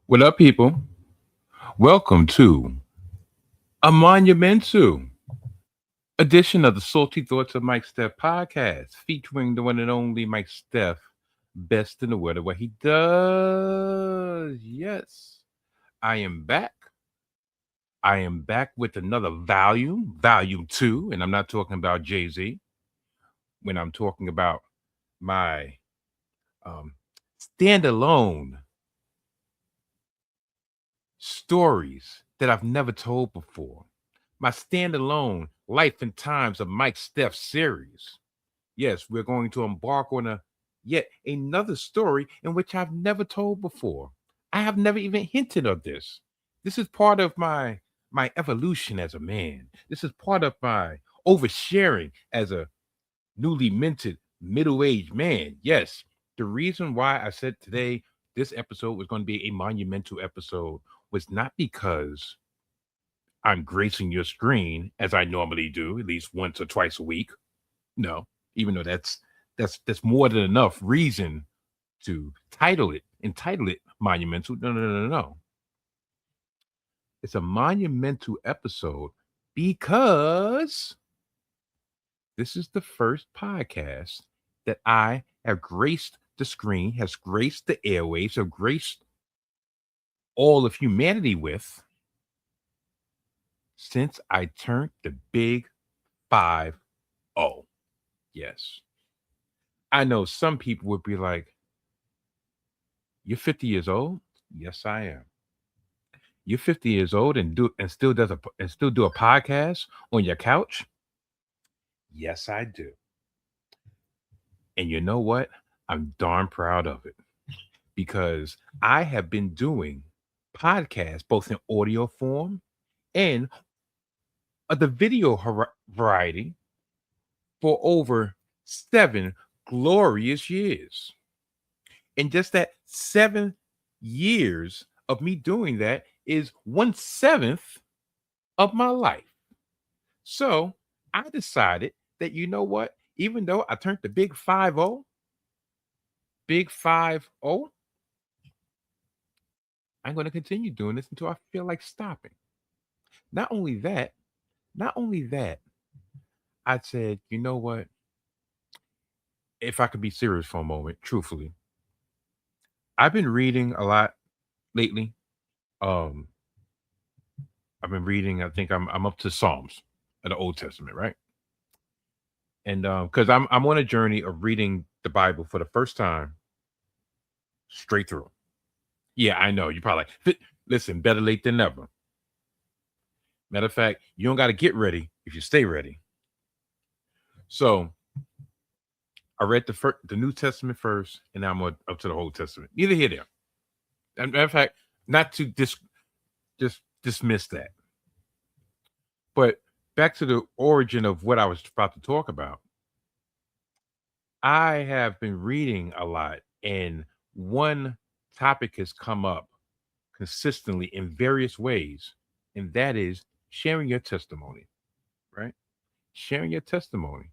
What up, people? Welcome to a monumental edition of the Salty Thoughts of Mike Steph podcast, featuring the one and only Mike Steph, best in the world at what he does. Yes, I am back. I am back with another volume two, and I'm not talking about Jay-Z when I'm talking about my um, standalone stories that I've never told before. My standalone Life and Times of Mike Steph series. Yes, we're going to embark on a yet another story in which I've never told before. I have never even hinted of this. This is part of my evolution as a man. This is part of my oversharing as a newly minted middle-aged man. Yes, the reason why I said today this episode was going to be a monumental episode was not because I'm gracing your screen as I normally do, at least once or twice a week. No, even though that's more than enough reason to entitle it monumental. No. It's a monumental episode because this is the first podcast that I have graced the screen, has graced the airwaves, have graced all of humanity with since I turned the big 5-0. Yes. I know some people would be like, "You're 50 years old?" Yes, I am. You're 50 years old and still do a podcast on your couch? Yes, I do. And you know what? I'm darn proud of it because I have been doing podcasts both in audio form and the video variety for over 7 glorious years. And just that 7 years of me doing that is 1/7 of my life. So I decided that, you know what? Even though I turned the big 5-0, I'm going to continue doing this until I feel like stopping. Not only that, not only that, I said, you know what? If I could be serious for a moment, truthfully, I've been reading a lot lately. Um, I've been reading. I think I'm up to Psalms of the Old Testament, right? And because I'm on a journey of reading the Bible for the first time straight through. Yeah, I know. You probably like, listen, better late than never. Matter of fact, you don't got to get ready if you stay ready. So I read the New Testament first, and now I'm up to the Old Testament. Neither here nor there. Matter of fact, not to just dismiss that. But back to the origin of what I was about to talk about. I have been reading a lot, and one topic has come up consistently in various ways, and that is sharing your testimony, right? Sharing your testimony.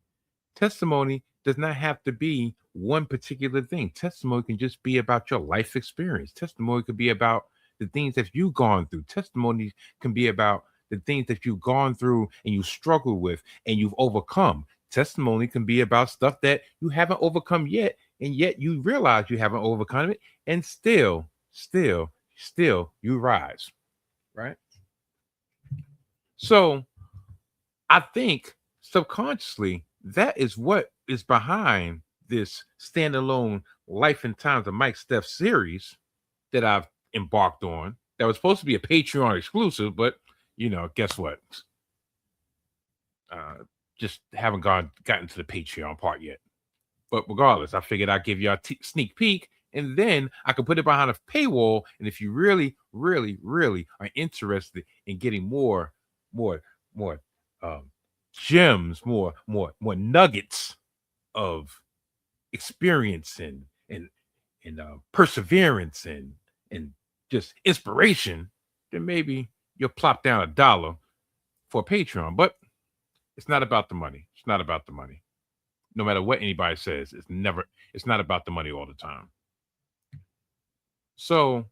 Testimony does not have to be one particular thing. Testimony can just be about your life experience. Testimony could be about the things that you've gone through. Testimony can be about the things that you've gone through and you struggle with and you've overcome. Testimony can be about stuff that you haven't overcome yet, and yet you realize you haven't overcome it, and still you rise, right? So I think subconsciously that is what is behind this standalone Life and Times of Mike Steph series that I've embarked on. That was supposed to be a Patreon exclusive, but guess what? Uh, just haven't gotten to the Patreon part yet. But regardless, I figured I'd give you a sneak peek, and then I could put it behind a paywall. And if you really, really, really are interested in getting more, more um, gems, more nuggets of experience and perseverance and just inspiration, then maybe you'll plop down $1 for Patreon. But it's not about the money. It's not about the money. No matter what anybody says, it's not about the money all the time. So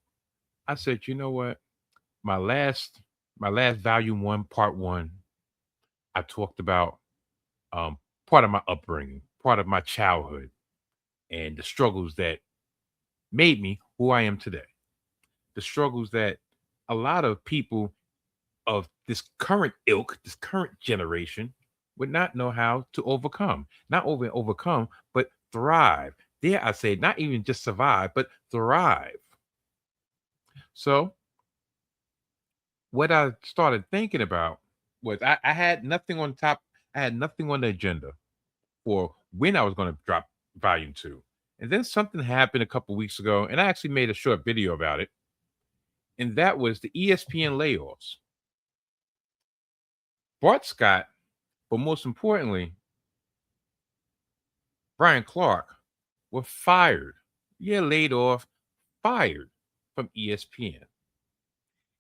I said, you know what? My last my last volume one, part one, I talked about um part of my upbringing, part of my childhood, and the struggles that made me who I am today. The struggles that a lot of people of this current ilk, this current generation, would not know how to overcome. Not overcome, but thrive. Dare I say, not even just survive, but thrive. So, what I started thinking about was I had nothing on top, I had nothing on the agenda for when I was going to drop volume two. And then something happened a couple weeks ago, and I actually made a short video about it. And that was the ESPN layoffs. Bart Scott, but most importantly, Brian Clark were fired. Yeah, laid off, fired from ESPN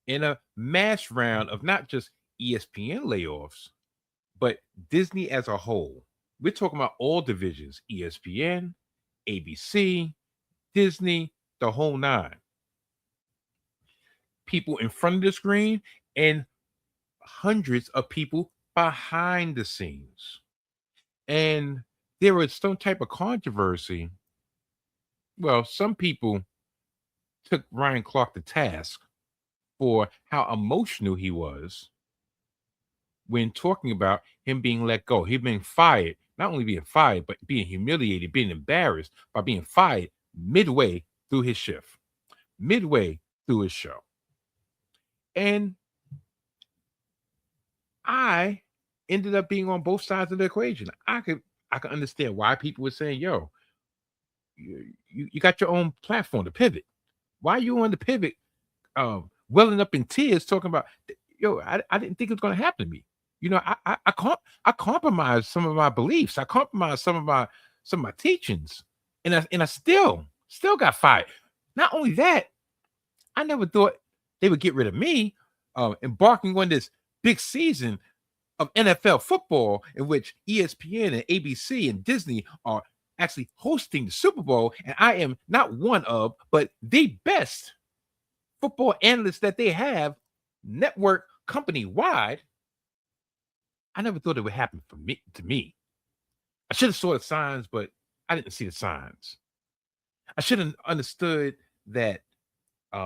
in a mass round of not just ESPN layoffs, but Disney as a whole. We're talking about all divisions: ESPN, ABC, Disney, the whole nine. People in front of the screen and hundreds of people behind the scenes. And there was some type of controversy. Well, some people took Ryan Clark to task for how emotional he was when talking about him being let go. He being fired, not only being fired, but being humiliated, being embarrassed by being fired midway through his shift, midway through his show. And I ended up being on both sides of the equation. I could understand why people were saying, yo, you got your own platform to pivot. Why are you on the pivot welling up in tears talking about, yo, I didn't think it was going to happen to me. You know, I compromised some of my beliefs. I compromised some of my teachings, and I still got fired. Not only that, I never thought they would get rid of me, embarking on this big season of NFL football in which ESPN and ABC and Disney are actually hosting the Super Bowl, and I am not one of, but the best football analysts that they have, network company wide. I never thought it would happen for me to me. I should have saw the signs, but I didn't see the signs. I should have understood that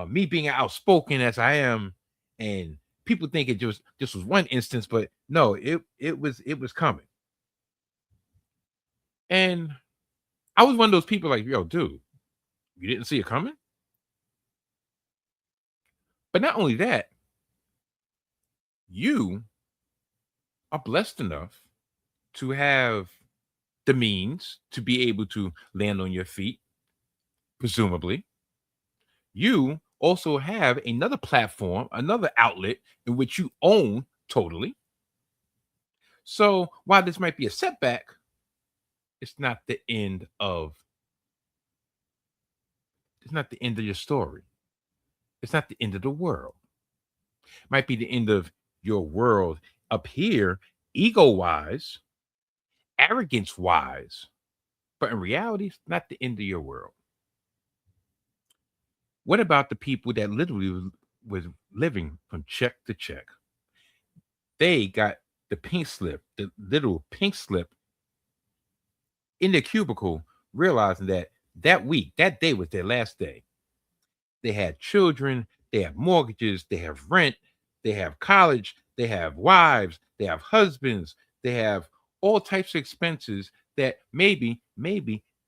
me being outspoken as I am, and people think it just was one instance, but no, it was coming. And I was one of those people like, yo, dude, you didn't see it coming? But not only that, you are blessed enough to have the means to be able to land on your feet, presumably. You also have another platform, another outlet in which you own totally. So while this might be a setback, it's not the end of it's not the end of your story. It's not the end of the world. It might be the end of your world up here, ego wise, arrogance wise, but in reality, it's not the end of your world. What about the people that literally was living from check to check? They got the pink slip, the little pink slip in their cubicle, realizing that that week, that day was their last day. They had children, they have mortgages, they have rent, they have college, they have wives, they have husbands, they have all types of expenses that maybe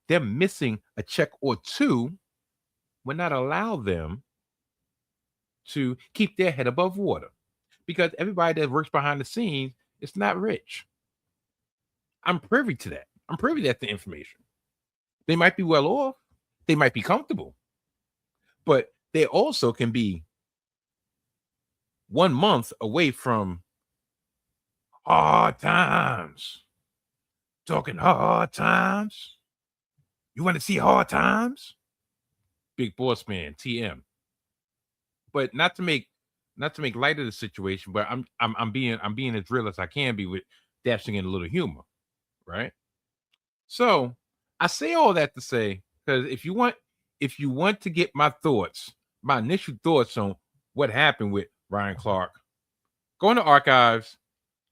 they're missing a check or two would not allow them to keep their head above water, because everybody that works behind the scenes is not rich. I'm privy to that. I'm privy to that information. They might be well off, they might be comfortable, but they also can be 1 month away from hard times. Talking hard times. You want to see hard times? Big boss man, TM. But not to make light of the situation, but I'm being as real as I can be with dashing in a little humor, right? So I say all that to say, because if you want to get my thoughts my initial thoughts on what happened with Ryan Clark. Go in the archives,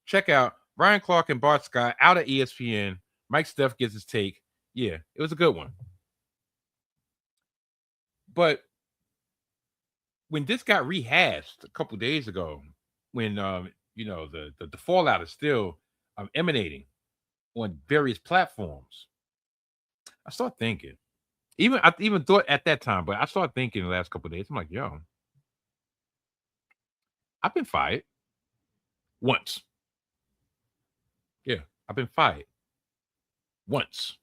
check out Ryan Clark and Bart Scott out at ESPN. Mike Steph gives his take. Yeah, it was a good one. But when this got rehashed a couple days ago, when the fallout is still emanating on various platforms, I start thinking. I even thought at that time, but I started thinking the last couple of days. I'm like, yo, I've been fired once. Yeah, I've been fired once.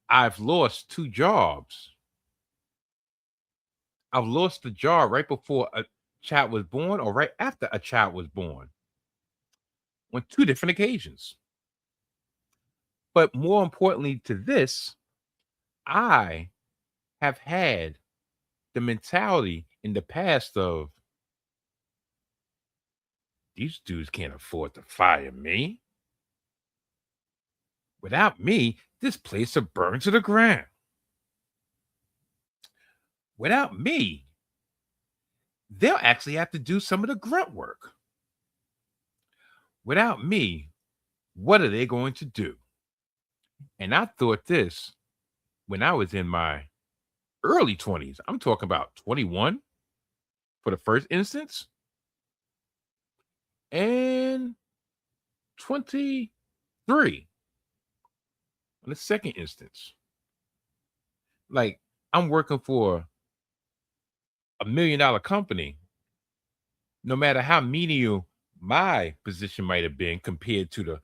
I've lost two jobs. I've lost the job right before a child was born or right after a child was born on two different occasions. But more importantly to this, I have had the mentality in the past of these dudes can't afford to fire me. Without me, this place will burn to the ground. Without me, they'll actually have to do some of the grunt work. Without me, what are they going to do? And I thought this when I was in my early 20s. I'm talking about 21 for the first instance and 23 on the second instance. Like, I'm working for $1 million company, no matter how menial my position might have been compared to the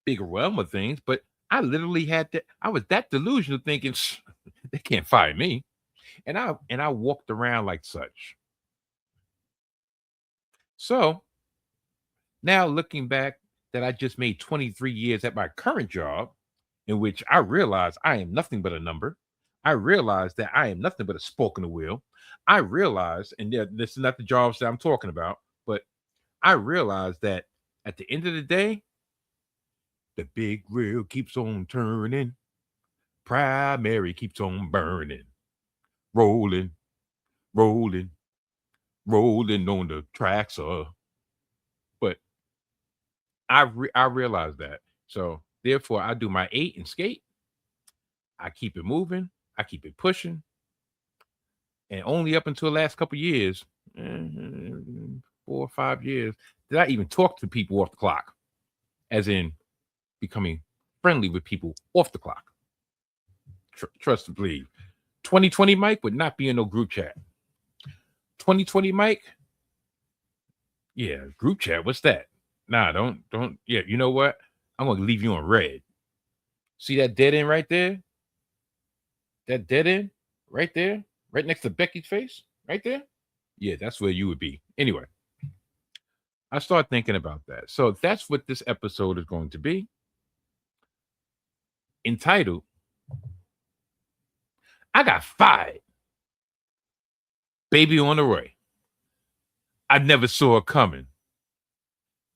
bigger realm of things. But I literally had that. I was that delusional thinking they can't fire me. And I walked around like such. So now looking back that I just made 23 years at my current job, in which I realize I am nothing but a number. I realize that I am nothing but a spoke in the wheel. I realize, and this is not the jobs that I'm talking about, but I realize that at the end of the day, the big wheel keeps on turning. Primary keeps on burning, rolling, rolling, rolling on the tracks. But I realize that. So therefore, I do my 8 and skate. I keep it moving. I keep it pushing. And only up until the last couple of years, 4 or 5 years, did I even talk to people off the clock, as in becoming friendly with people off the clock. Trust and believe. 2020 Mike would not be in no group chat. 2020 Mike, yeah, group chat. What's that? Nah, don't. Yeah, you know what? I'm gonna leave you on red. See that dead end right there? That dead end right there, right next to Becky's face, right there. Yeah, that's where you would be. Anyway, I start thinking about that. So that's what this episode is going to be, entitled I Got Fired. Baby on the way. I never saw it coming.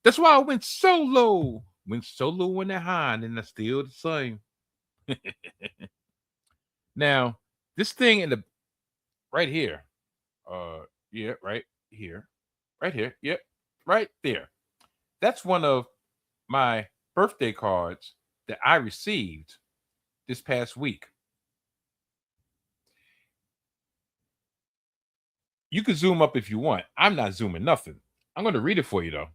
That's why I went solo. Went solo in the hind, and I still the same. Now, this thing in the right here. Yeah, right here. Right here. Yep. Right there. That's one of my birthday cards that I received this past week. You can zoom up if you want. I'm not zooming nothing. I'm going to read it for you though.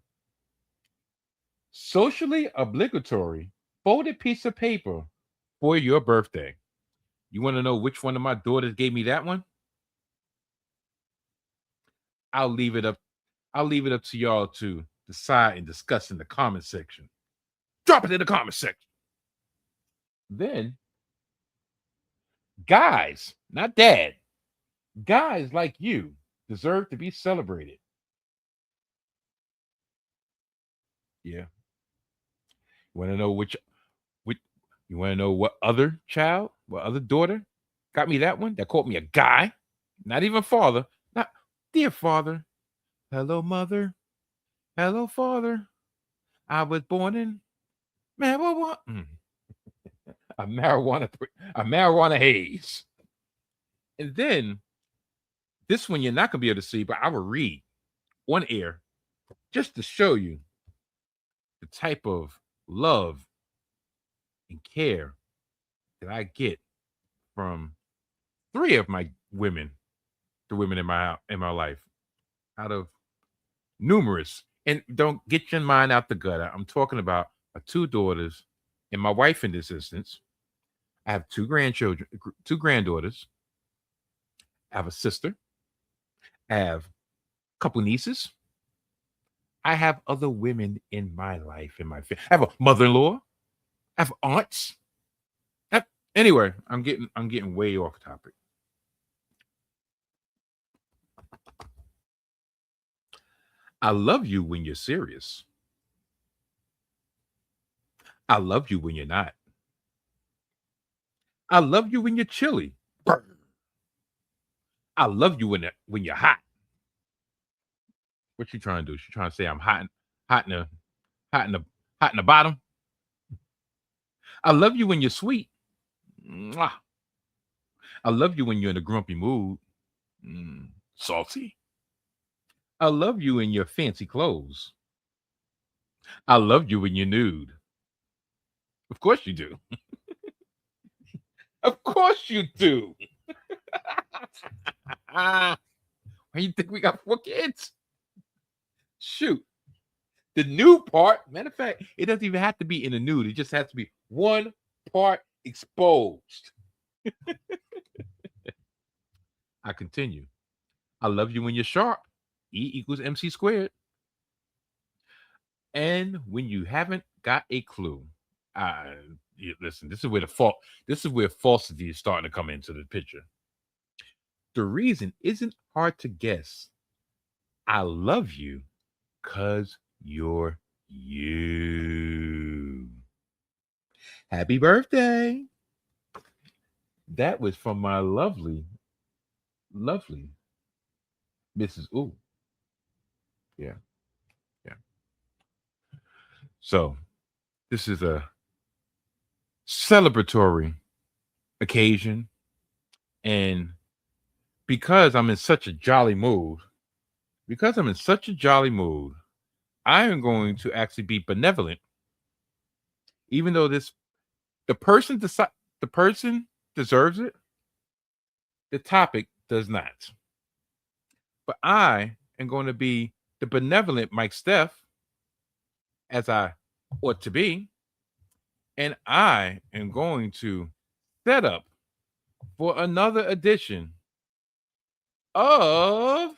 Socially obligatory folded piece of paper for your birthday. You want to know which one of my daughters gave me that one? I'll leave it up. I'll leave it up to y'all to decide and discuss in the comment section. Drop it in the comment section. Then, guys, not dad, guys like you deserve to be celebrated. Yeah. You want to know which you want to know what other child, what other daughter got me that one? That called me a guy, not even father. Not dear father. Hello, mother. Hello, father. I was born in marijuana. A marijuana haze. And then this one you're not gonna be able to see, but I will read on air just to show you the type of love and care that I get from three of my women, the women in my life, out of numerous. And don't get your mind out the gutter. I'm talking about my two daughters and my wife in this instance. I have two grandchildren, two granddaughters. I have a sister. I have a couple nieces. I have other women in my life, in my family. I have a mother-in-law. I have aunts. Anyway, I'm getting way off topic. I love you when you're serious. I love you when you're not. I love you when you're chilly. I love you when you're hot. What you trying to do? She trying to say I'm hot in the hot in the hot in the bottom. I love you when you're sweet. Mwah. I love you when you're in a grumpy mood. Salty. I love you in your fancy clothes. I love you when you're nude. Of course you do. Of course you do. Why you think we got 4 kids? Shoot. The nude part, matter of fact, it doesn't even have to be in a nude. It just has to be one part exposed. I continue. I love you when you're sharp. E equals MC squared. And when you haven't got a clue. Listen, this is where falsity is starting to come into the picture. The reason isn't hard to guess. I love you because you're you. Happy birthday. That was from my lovely Mrs. Ooh. Yeah. So this is a celebratory occasion. And because I'm in such a jolly mood, I am going to actually be benevolent, even though the person deserves it, the topic does not. But I am going to be the benevolent Mike Steph, as I ought to be, and I am going to set up for another edition of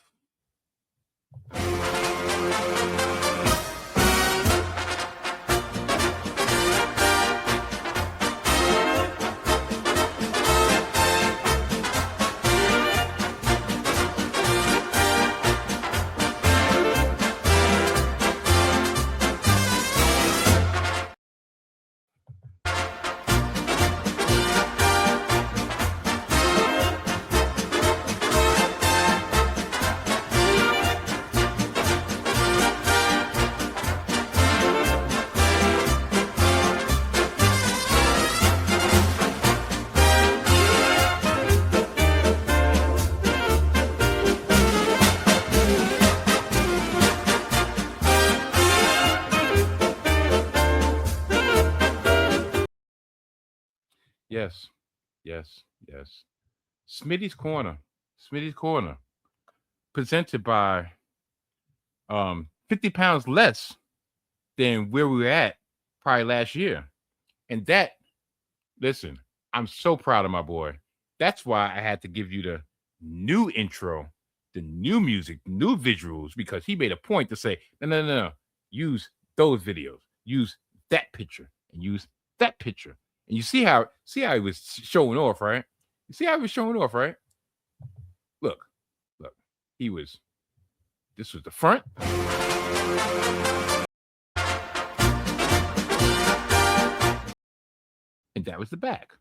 yes. Smitty's Corner, presented by 50 pounds less than where we were at probably last year. And that, listen, I'm so proud of my boy. That's why I had to give you the new intro, the new music, new visuals, because he made a point to say, no. Use those videos, use that picture, and use that picture. And you see how he was showing off, right? You see how he was showing off, right? Look. This was the front. And that was the back.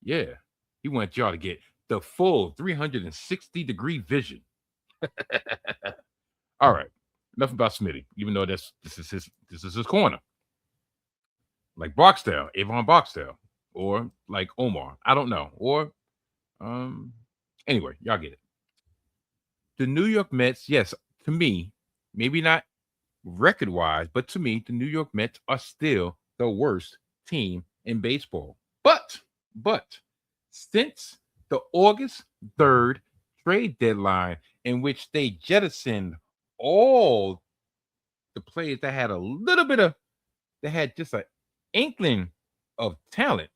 Yeah. He wanted y'all to get the full 360-degree vision. All right. Enough about Smitty, even though this is his corner. Like Barksdale, Avon Barksdale, or like Omar. I don't know. Or Um. Anyway, y'all get it. The New York Mets, yes, to me, maybe not record wise, but to me, the New York Mets are still the worst team in baseball. But since the August 3rd trade deadline, in which they jettisoned all the players that had a little bit of, they had just an inkling of talent,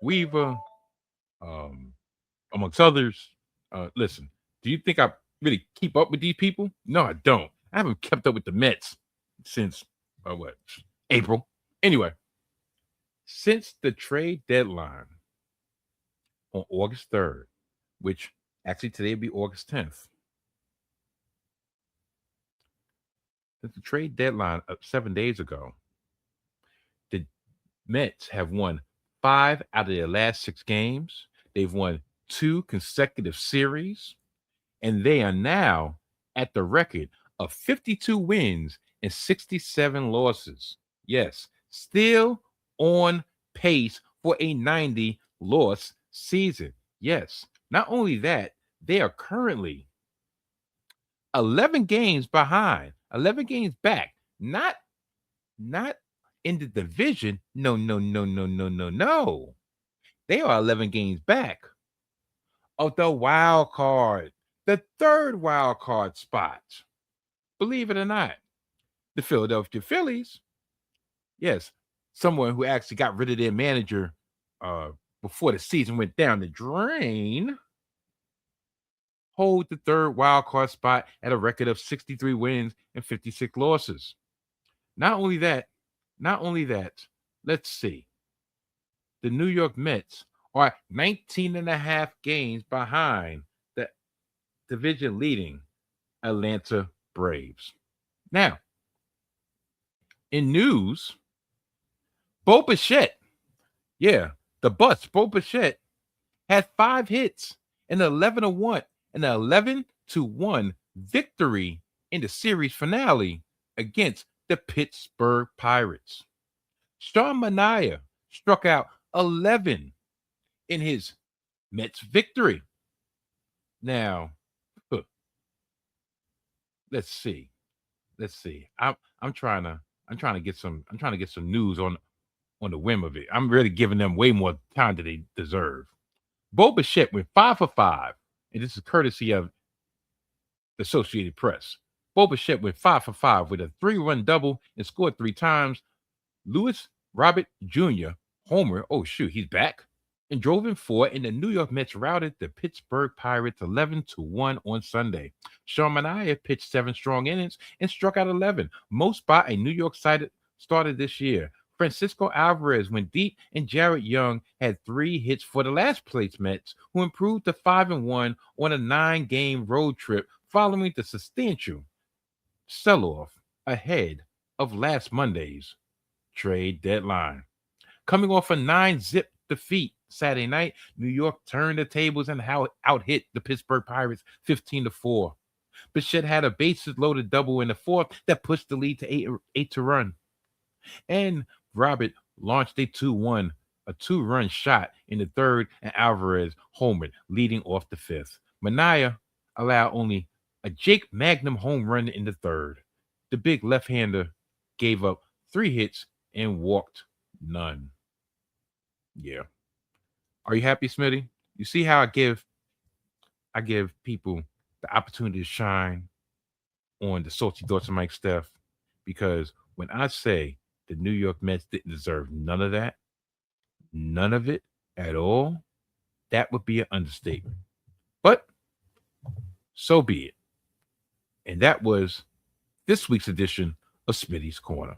Weaver, um, amongst others. Listen, do you think I really keep up with these people? No, I don't. I haven't kept up with the Mets since what, April. Anyway, since the trade deadline on August 3rd, which actually today would be August 10th, since the trade deadline of 7 days ago, the Mets have won 5 out of their last 6 games. They've won 2 consecutive series, and they are now at the record of 52 wins and 67 losses. Yes, still on pace for a 90 loss season. Yes, not only that, they are currently 11 games behind, 11 games back. Not in the division. No. They are 11 games back of the wild card, the third wild card spot. Believe it or not, the Philadelphia Phillies, yes, someone who actually got rid of their manager before the season went down the drain, hold the third wild card spot at a record of 63 wins and 56 losses. Not only that, let's see. The New York Mets are 19 and a half games behind the division leading Atlanta Braves. Now, in news, Bo Bichette, the bus, Bo Bichette, had 5 hits and 11-1 and an 11-1 victory in the series finale against the Pittsburgh Pirates. Sean Manaea struck out 11 in his Mets victory. Now, let's see. I'm trying to get some news on the whim of it. I'm really giving them way more time than they deserve. Bo Bichette went 5 for 5, and this is courtesy of the Associated Press. Bo Bichette went 5 for 5 with a 3-run double and scored 3 times. Louis Robert Jr. homer. Oh shoot, he's back. And drove in 4, and the New York Mets routed the Pittsburgh Pirates 11-1 on Sunday. Sean Manaea pitched 7 strong innings and struck out 11, most by a New York starter this year. Francisco Alvarez went deep, and Jared Young had 3 hits for the last place Mets, who improved to 5-1 on a 9-game road trip following the substantial sell-off ahead of last Monday's trade deadline. Coming off a 9-zip defeat Saturday night, New York turned the tables and out-hit the Pittsburgh Pirates 15-4. Bichette had a bases-loaded double in the 4th that pushed the lead to 8 to run. And Robert launched a 2-run shot in the 3rd, and Alvarez homered, leading off the 5th. Manaea allowed only a Jake Magnum home run in the 3rd. The big left-hander gave up 3 hits and walked none. Yeah. Are you happy, Smitty? You see how I give people the opportunity to shine on the Salty Thoughts of Mike Steph? Because when I say the New York Mets didn't deserve none of that, none of it at all, that would be an understatement. But so be it. And that was this week's edition of Smitty's Corner.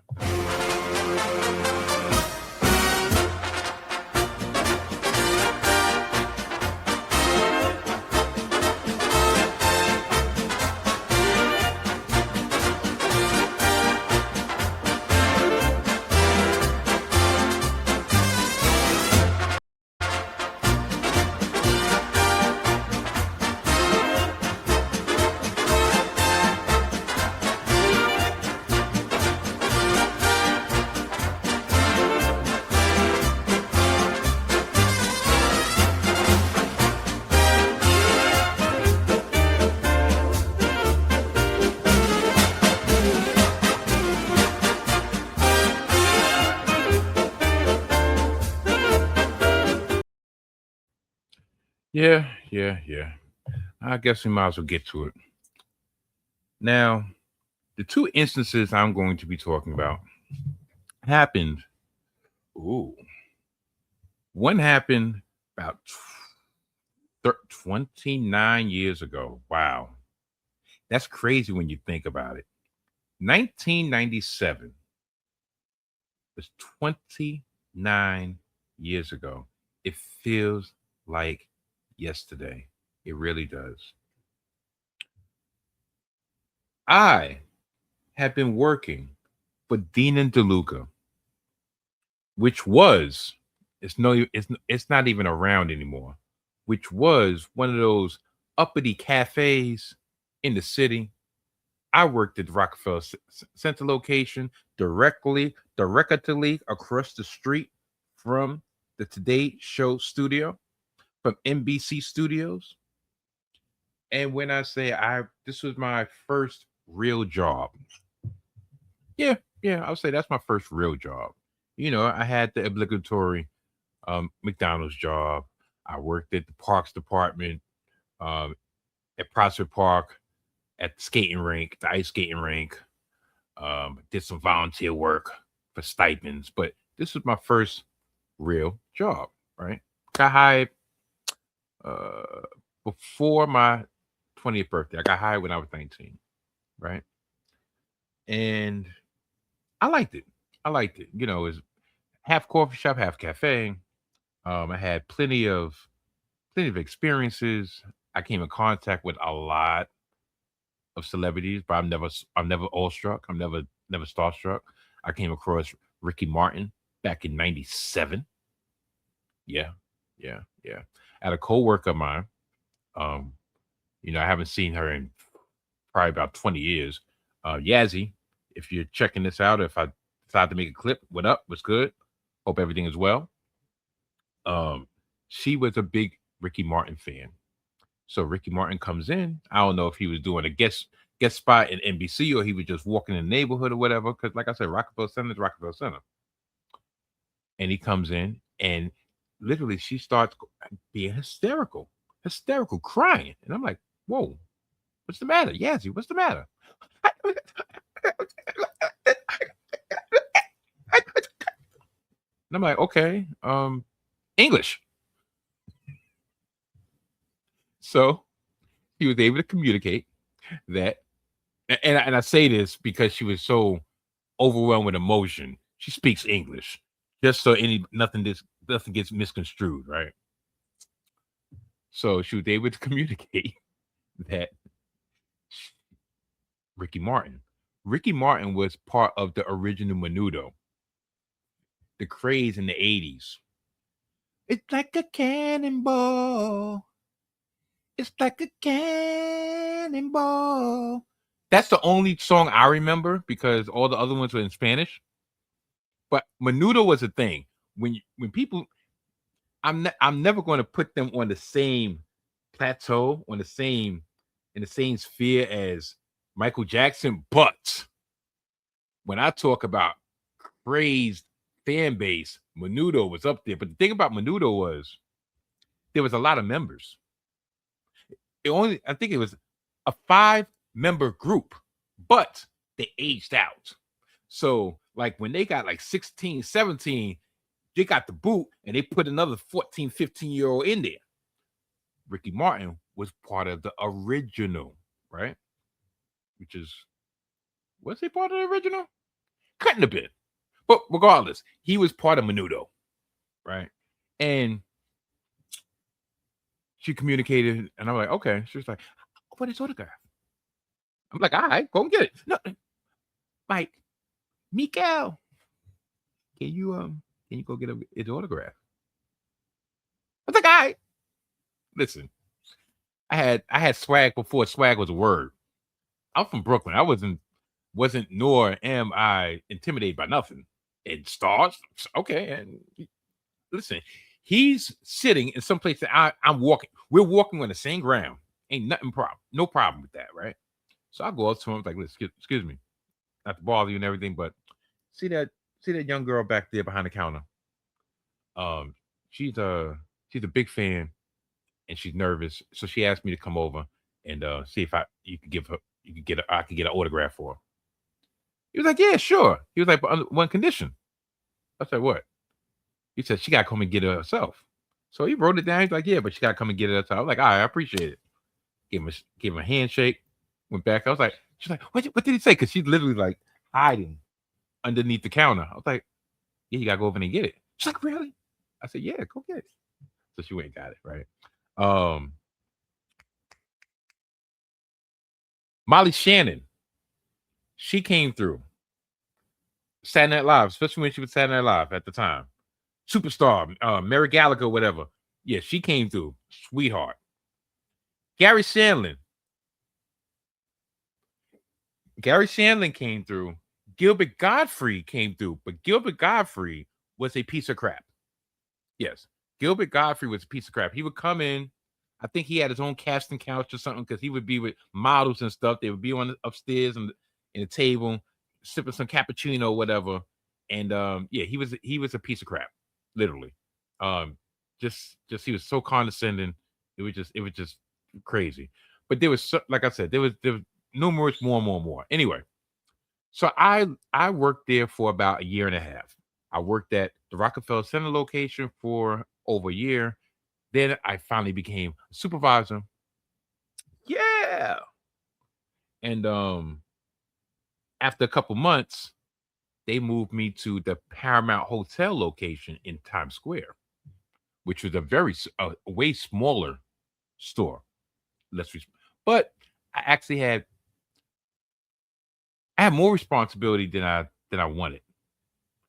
Yeah. I guess we might as well get to it. Now, the two instances I'm going to be talking about happened. Ooh, one happened about 29 years ago. Wow. That's crazy when you think about it. 1997 was 29 years ago. It feels like yesterday. It really does. I have been working for Dean and DeLuca, which was it's not even around anymore, which was one of those uppity cafes in the city. I worked at the Rockefeller Center location directly across the street from the Today Show studio, from NBC Studios. And when I say this was my first real job. Yeah, I'll say that's my first real job. I had the obligatory McDonald's job. I worked at the parks department, um, at Prospect Park, at the skating rink, the ice skating rink. Did some volunteer work for stipends, but this was my first real job, right? Got hired uh, before my 20th birthday. I got hired when I was 19, right? And I liked it. I liked it. It was half coffee shop, half cafe. I had plenty of experiences. I came in contact with a lot of celebrities, but I'm never awestruck. I'm never starstruck. I came across Ricky Martin back in '97. Yeah, yeah. I had a coworker of mine. Um, I haven't seen her in probably about 20 years. Yazzie, if you're checking this out, if I decide to make a clip, what up? What's good? Hope everything is well. Um, she was a big Ricky Martin fan. So Ricky Martin comes in. I don't know if he was doing a guest spot in NBC or he was just walking in the neighborhood or whatever. Because like I said, Rockefeller Center is Rockefeller Center. And he comes in and literally she starts being hysterical, crying. And I'm like, whoa, what's the matter? Yazzie, what's the matter? And I'm like, okay, English. So he was able to communicate that. And I say this because she was so overwhelmed with emotion. She speaks English, just so nothing gets misconstrued, right? So she was able to communicate that Ricky Martin. Ricky Martin was part of the original Menudo, the craze in the 80s. It's like a cannonball. It's like a cannonball. That's the only song I remember because all the other ones were in Spanish. But Menudo was a thing. When people, I'm never going to put them on the same plateau, in the same sphere as Michael Jackson. But when I talk about crazed fan base, Menudo was up there. But the thing about Menudo was there was a lot of members. I think it was a 5-member group, but they aged out. So like when they got like 16, 17, they got the boot and they put another 14, 15-year-old in there. Ricky Martin was part of the original, right? Which is, was he part of the original? Couldn't have been. But regardless, he was part of Menudo, right? And she communicated, and I'm like, okay. She was like, what is autograph? I'm like, all right, go and get it. No, Mike, Mikael, can you go get his autograph? I was like, all right. Listen, I had swag before swag was a word. I'm from Brooklyn. I wasn't nor am I intimidated by nothing. And stars, okay. And listen, he's sitting in some place that I'm walking. We're walking on the same ground. Ain't nothing problem. No problem with that, right? So I go up to him like, listen, excuse me, not to bother you and everything, but see that see that young girl back there behind the counter. Um, she's a she's a big fan and she's nervous. So she asked me to come over and see if I could get an autograph for her. He was like, "Yeah, sure." He was like, "But under one condition." I said, "What?" He said, "She gotta come and get it herself." So he wrote it down. He's like, "Yeah, but she gotta come and get it herself." I was like, "All right, I appreciate it." Gave him a handshake. Went back. I was like, she's like, What did he say?" Because she's literally like hiding underneath the counter. I was like, "Yeah, you gotta go over there and get it." She's like, "Really?" I said, "Yeah, go get it." So she went and got it, right? Um, Molly Shannon, she came through Saturday Night Live, especially when she was Saturday Night Live at the time. Superstar, Mary Gallagher, whatever. Yeah, she came through. Sweetheart. Gary Shandling. Gary Shandling came through. Gilbert Godfrey came through, but Gilbert Godfrey was a piece of crap. Yes. Gilbert Godfrey was a piece of crap. He would come in. I think he had his own casting couch or something because he would be with models and stuff. They would be on upstairs and in the table, sipping some cappuccino or whatever. And yeah, he was a piece of crap, literally. Um, just he was so condescending. It was just crazy. But there was like I said, there was numerous more. Anyway, so I worked there for about a year and a half. I worked at the Rockefeller Center location for over a year. Then I finally became a supervisor. Yeah. And after a couple months, they moved me to the Paramount Hotel location in Times Square, which was a way smaller store. But I had more responsibility than I wanted,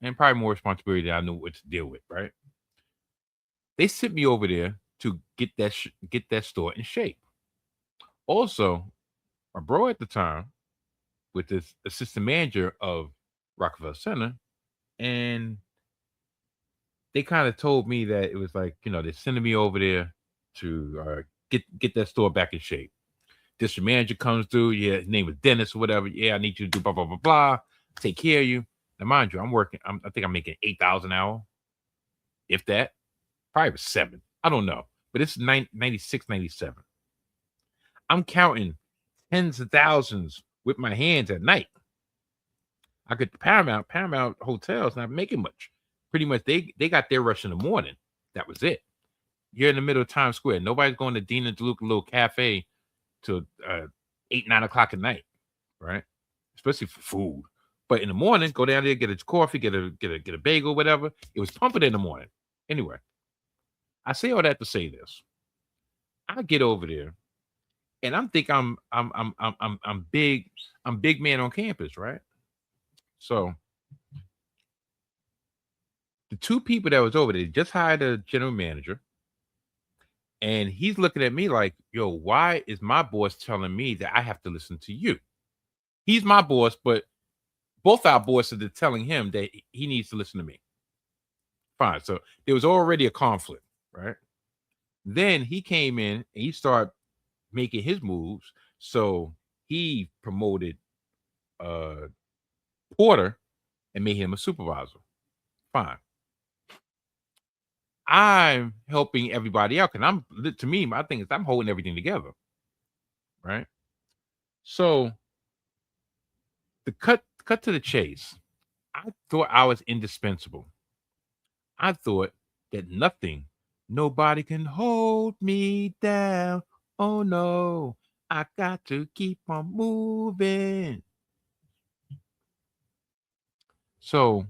and probably more responsibility than I knew what to deal with. Right? They sent me over there to get that store in shape. Also, my bro at the time with this assistant manager of Rockefeller Center, and they kind of told me that it was like, they're sending me over there to get that store back in shape. District manager comes through, yeah, his name is Dennis or whatever. Yeah, I need you to do blah blah blah blah, take care of you. Now, mind you, I think I'm making 8,000 an hour, if that, probably was seven. I don't know, but it's 96, 97. I'm counting tens of thousands with my hands at night. I could Paramount hotels not making much. Pretty much they got their rush in the morning. That was it. You're in the middle of Times Square. Nobody's going to Dean and DeLuca little cafe till 8, 9 o'clock at night, right? Especially for food. But in the morning, go down there, get a coffee, get a bagel, whatever. It was pumping in the morning. Anyway, I say all that to say this. I get over there and I'm think I'm big man on campus, right? So the two people that was over there just hired a general manager, and he's looking at me like, "Yo, why is my boss telling me that I have to listen to you?" He's my boss, but both our bosses are telling him that he needs to listen to me. Fine. So there was already a conflict, right? Then he came in and he started making his moves. So he promoted uh Porter and made him a supervisor. Fine. I'm helping everybody out, and to me, my thing is I'm holding everything together, right? So the cut to the chase. I thought I was indispensable. I thought that nobody can hold me down. Oh no, I got to keep on moving. So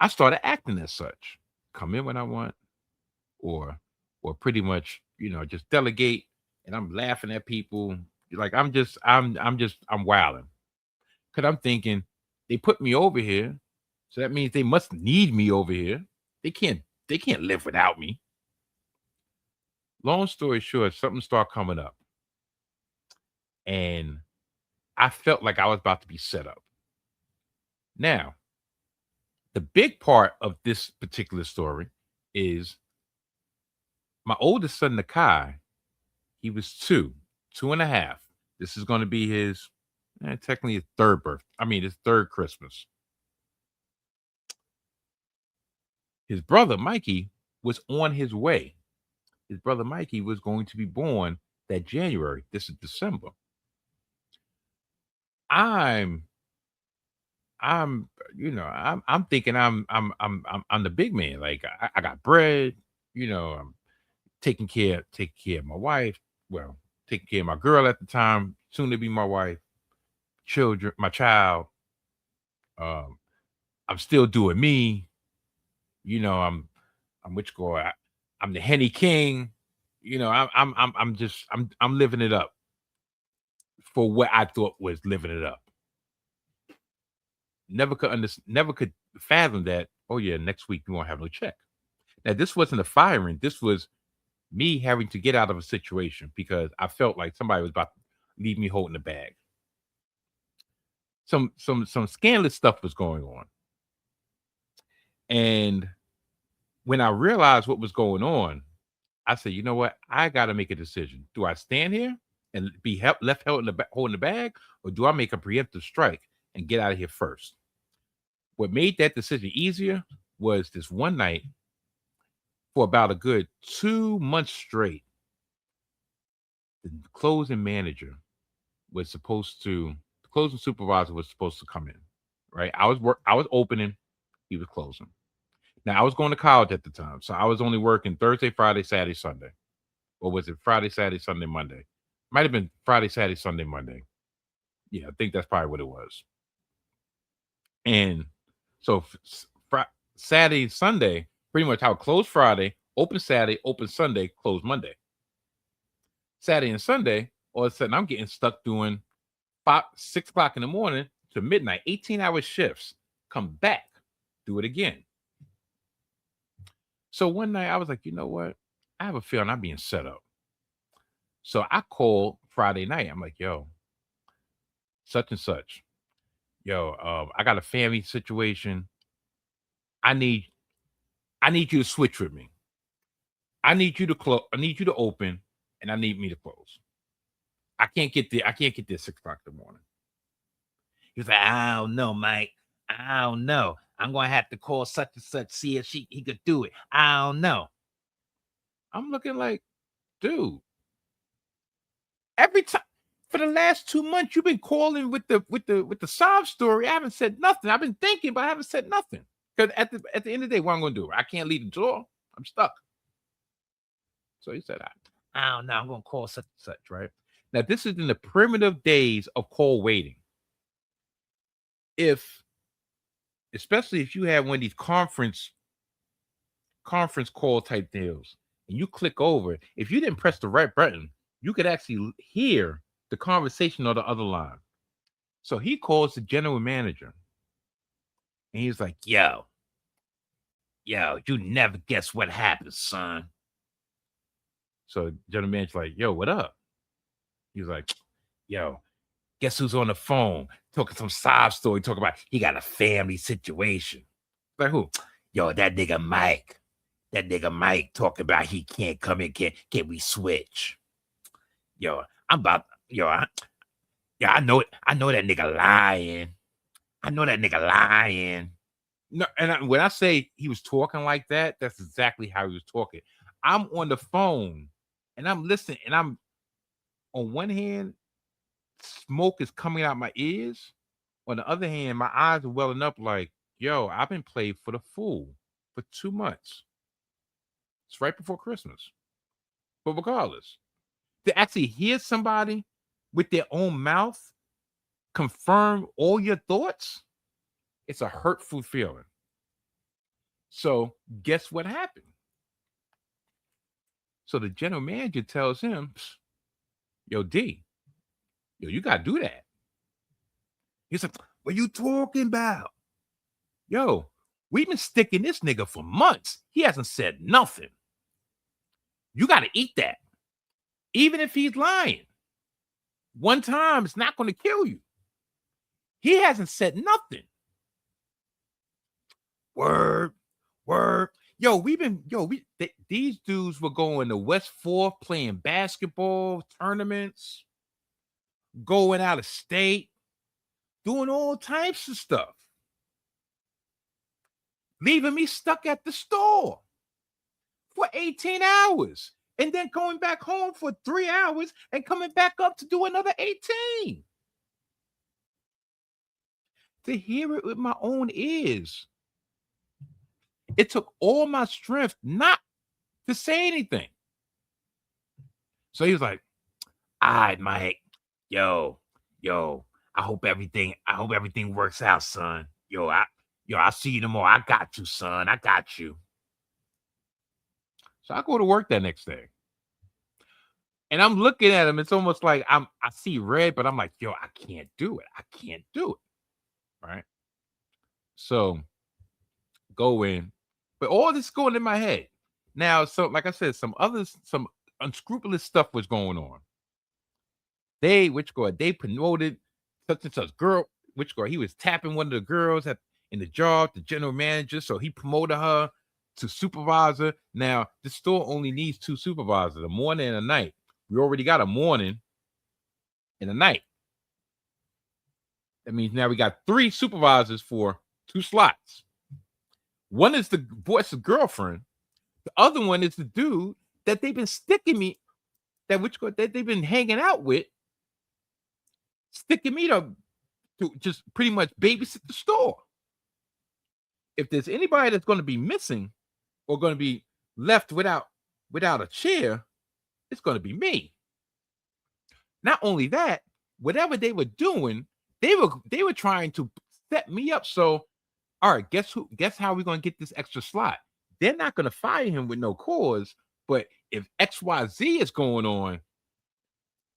I started acting as such. Come in when I want, or pretty much, just delegate. And I'm laughing at people. Like I'm wilding. Cause I'm thinking they put me over here. So that means they must need me over here. They can't they can't live without me. Long story short, something started coming up. And I felt like I was about to be set up. Now, the big part of this particular story is my oldest son, Nakai, he was 2.5. This is going to be his technically his third birth. I mean, his third Christmas. His brother, Mikey, was on his way. his brother Mikey was going to be born that January. This is December. I'm I'm I'm thinking I'm the big man. Like I got bread, I'm taking care of my wife. Well, taking care of my girl at the time, soon to be my wife, children, my child. Um, I'm still doing me. I'm which go. I'm the Henny King. I'm living it up for what I thought was living it up. Never could fathom that. Oh yeah, next week you won't have no check. Now this wasn't a firing. This was me having to get out of a situation because I felt like somebody was about to leave me holding the bag. Some scandalous stuff was going on, and when I realized what was going on, I said, you know what? I got to make a decision. Do I stand here and be left held in holding the bag, or do I make a preemptive strike and get out of here first? What made that decision easier was this one night for about a good 2 months straight. The closing supervisor was supposed to come in, right? I was opening, he was closing. Now I was going to college at the time, so I was only working Thursday, Friday, Saturday, Sunday. Or was it Friday, Saturday, Sunday, Monday? Might have been Friday, Saturday, Sunday, Monday. Yeah, I think that's probably what it was. And so Saturday, Sunday, pretty much how close Friday, open Saturday, open Sunday, close Monday. Saturday and Sunday, all of a sudden I'm getting stuck doing 6 o'clock in the morning to midnight, 18-hour shifts. Come back, do it again. So one night I was like, you know what? I have a feeling I'm being set up. So I called Friday night. I'm like, yo, such and such. Yo, I got a family situation. I need you to switch with me. I need you to close. I need you to open, and I need me to close. I can't get there. I can't get there 6 o'clock in the morning. He was like, I don't know, Mike. I don't know. I'm gonna have to call such and such, see if he could do it. I don't know. I'm looking like, dude, every time for the last 2 months, you've been calling with the sob story. I haven't said nothing. I've been thinking, but I haven't said nothing. Because at the end of the day, what I'm gonna do? I can't leave the door. I'm stuck. So he said, I don't know. I'm gonna call such and such, right? Now, this is in the primitive days of call waiting. Especially if you have one of these conference call type deals and you click over, if you didn't press the right button, you could actually hear the conversation on the other line. So he calls the general manager and he's like, yo, you never guess what happened, son. So general manager's like, yo, what up? He's like, yo, guess who's on the phone talking some sob story, talking about he got a family situation. Like who? Yo, that nigga Mike. That nigga Mike talking about he can't come in. Can we switch? Yo, I'm about, I know it. I know that nigga lying. No, and when I say he was talking like that, that's exactly how he was talking. I'm on the phone and I'm listening, and I'm on one hand, smoke is coming out my ears. On the other hand, my eyes are welling up like, yo, I've been played for the fool for 2 months. It's right before Christmas. But regardless, to actually hear somebody with their own mouth confirm all your thoughts, it's a hurtful feeling. So guess what happened? So the general manager tells him, yo, D, yo, you gotta do that. He's like, what you talking about? Yo, we've been sticking this nigga for months. He hasn't said nothing. You gotta eat that. Even if he's lying. One time, it's not gonna kill you. He hasn't said nothing. Word. Yo, these dudes were going to West 4th playing basketball tournaments, going out of state, doing all types of stuff, leaving me stuck at the store for 18 hours. and then going back home for 3 hours and coming back up to do another 18. To hear it with my own ears. It took all my strength not to say anything. So he was like, all right, Mike, yo, I hope everything works out, son. I'll see you tomorrow. I got you, son. I got you. So I go to work that next day. And I'm looking at him. It's almost like I see red, but I'm like, yo, I can't do it. I can't do it. Right. So go in. But all this going in my head. Now, so like I said, some unscrupulous stuff was going on. They promoted such and such girl, he was tapping one of the girls in the job, the general manager. So he promoted her to supervisor. Now, the store only needs 2 supervisors, a morning and a night. We already got a morning and a night. That means now we got 3 supervisors for 2 slots. One is the boss's girlfriend. The other one is the dude that they've been sticking me, that they've been hanging out with, sticking me to just pretty much babysit the store. If there's anybody that's going to be missing or going to be left without a chair, it's going to be me. Not only that, whatever they were doing, they were trying to set me up. So, all right, guess how we're going to get this extra slot? They're not going to fire him with no cause, but if XYZ is going on,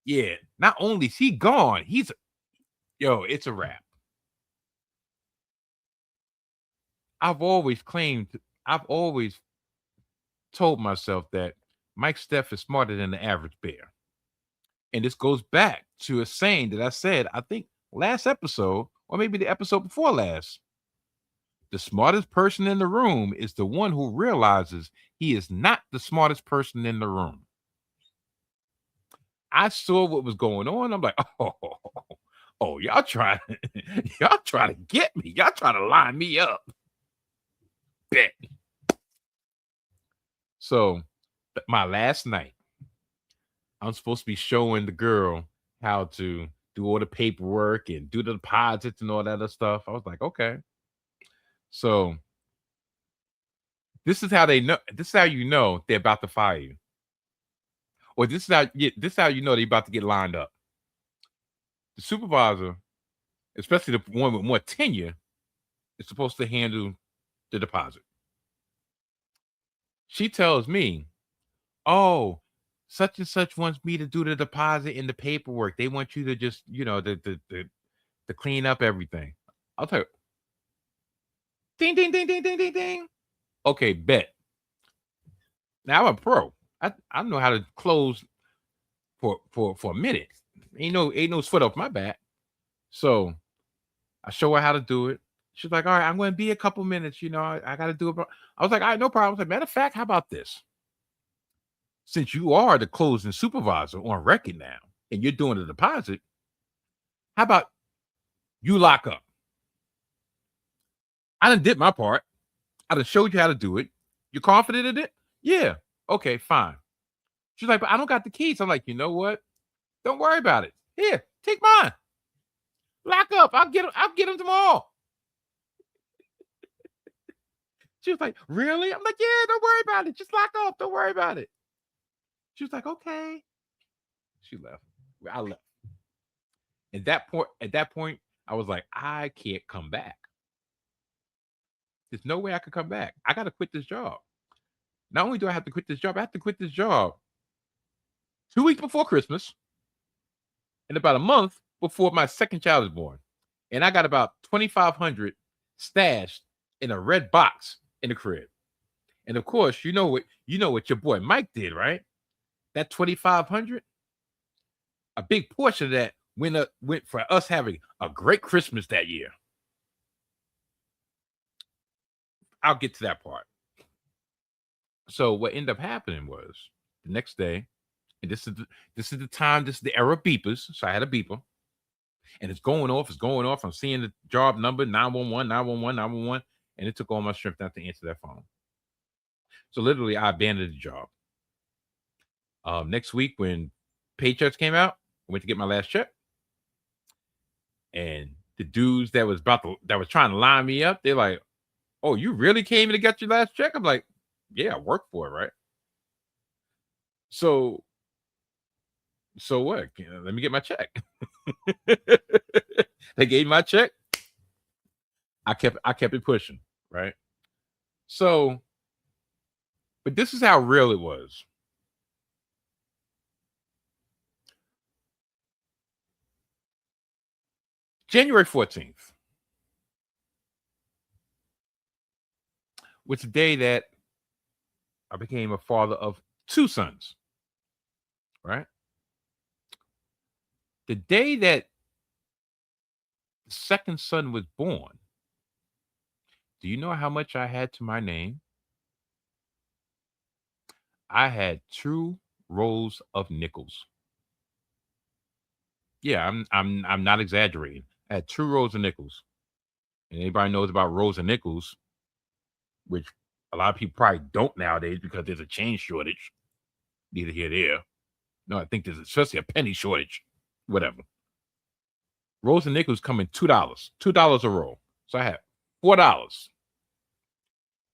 yeah, not only is he gone, it's a wrap. I've always told myself that Mike Steph is smarter than the average bear. And this goes back to a saying that I said, I think last episode, or maybe the episode before last. The smartest person in the room is the one who realizes he is not the smartest person in the room. I saw what was going on. I'm like, oh, y'all trying to get me. Y'all trying to line me up. Bet. So my last night, I'm supposed to be showing the girl how to do all the paperwork and do the deposits and all that other stuff. I was like, okay. So this is how you know they're about to fire you. Or this is how you know they're about to get lined up. The supervisor, especially the one with more tenure, is supposed to handle the deposit. She tells me, oh, such and such wants me to do the deposit and the paperwork. They want you to just, to clean up everything. I'll tell you. Ding, ding, ding, ding, ding, ding, ding. Okay, bet. Now I'm a pro. I know how to close for a minute. Ain't no sweat off my back. So I show her how to do it. She's like, all right, I'm going to be a couple minutes. I got to do it. I was like, all right, no problem. I was like, matter of fact, how about this? Since you are the closing supervisor on record now, and you're doing the deposit, how about you lock up? I done did my part. I done showed you how to do it. You confident in it? Yeah. Okay, fine. She's like, but I don't got the keys. I'm like, you know what? Don't worry about it. Here, take mine. Lock up. I'll get them tomorrow. She was like, really? I'm like, yeah, don't worry about it. Just lock up. Don't worry about it. She was like, okay. She left. I left. At that point, I was like, I can't come back. There's no way I could come back. I got to quit this job. Not only do I have to quit this job, I have to quit this job 2 weeks before Christmas and about a month before my second child is born. And I got about $2,500 stashed in a red box in the crib. And of course, you know what your boy Mike did, right? That $2,500, a big portion of that went for us having a great Christmas that year. I'll get to that part. So what ended up happening was the next day, and this is the time, this is the era of beepers. So I had a beeper, and it's going off. I'm seeing the job number 911, 911, 911, and it took all my strength not to answer that phone. So literally, I abandoned the job. Next week when paychecks came out, I went to get my last check, and the dudes that was trying to line me up, they're like, "Oh, you really came in to get your last check?" I'm like, "Yeah, I worked for it, right?" So so what? Let me get my check. They gave my check. I kept it pushing, right? So, but this is how real it was. January 14th was the day that I became a father of two sons, right? The day that the second son was born, do you know how much I had to my name? I had two rolls of nickels. Yeah, I'm not exaggerating. I had two rolls of nickels. And anybody knows about rolls of nickels, which a lot of people probably don't nowadays because there's a change shortage. Neither here nor there. No, I think there's especially a penny shortage. Whatever. Rolls of nickels come in $2. $2 a roll. So I had $4.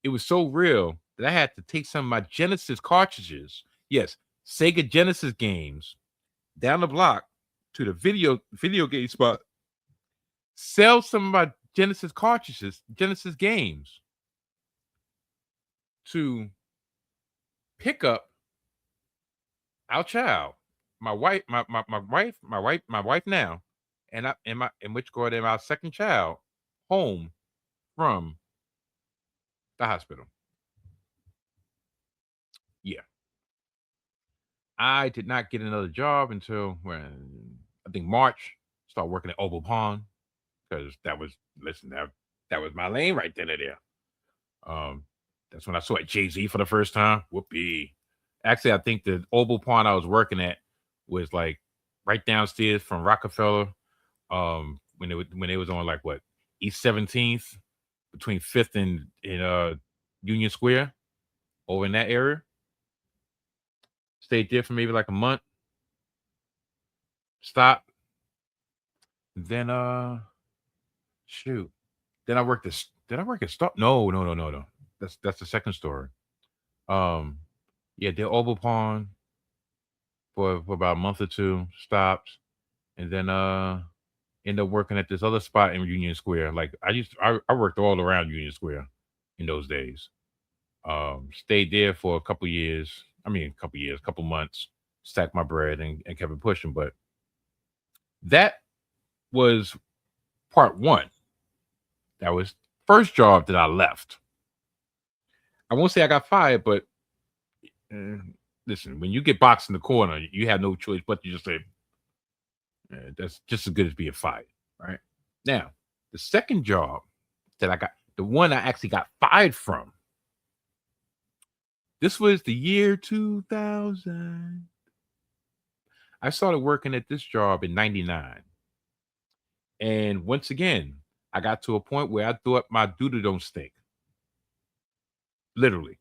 It was so real that I had to take some of my Genesis cartridges. Yes, Sega Genesis games down the block to the video game spot, sell some of my Genesis cartridges, Genesis games, to pick up our child, my wife now, and which go to our second child home from the hospital. Yeah, I did not get another job until when I think March. Start working at Oval Pond because that was my lane right then and there. Um, that's when I saw Jay-Z for the first time. Whoopee. Actually, I think the Oval Pond I was working at was like right downstairs from Rockefeller. When it was on like what, East 17th between 5th and Union Square, over in that area. Stayed there for maybe like a month. Stopped. Then shoot. Then I worked this. Did I work at Stop? No, no, no, no, no. That's the second story. Um, yeah, did Oval Pond for about a month or two, stopped, and then end up working at this other spot in Union Square. Like I worked all around Union Square in those days. Stayed there for a couple years. I mean, a couple years, couple months, stacked my bread and kept it pushing. But that was part one. That was first job that I left. I won't say I got fired, but uh, listen, when you get boxed in the corner, you have no choice but to just say, that's just as good as being fired, right? Now, the second job that I got, the one I actually got fired from, this was the year 2000. I started working at this job in 99. And once again, I got to a point where I thought my doodle don't stink. Literally.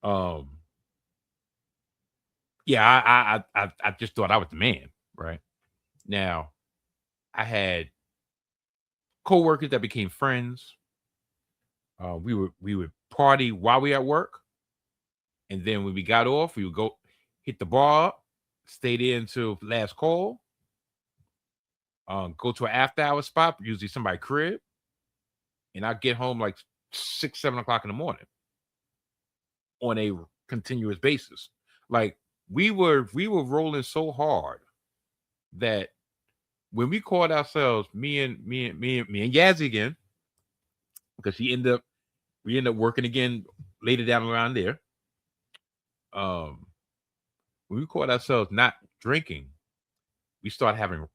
Um, yeah, I just thought I was the man, right? Now, I had coworkers that became friends. We would party while we at work, and then when we got off, we would go hit the bar up, stay there until last call, go to an after hour spot, usually somebody crib, and I get home like 6, 7 o'clock in the morning on a continuous basis. Like we were rolling so hard that when we called ourselves, me and Yazzie again, because we ended up working again later down around there. Um, when we caught ourselves not drinking, we started having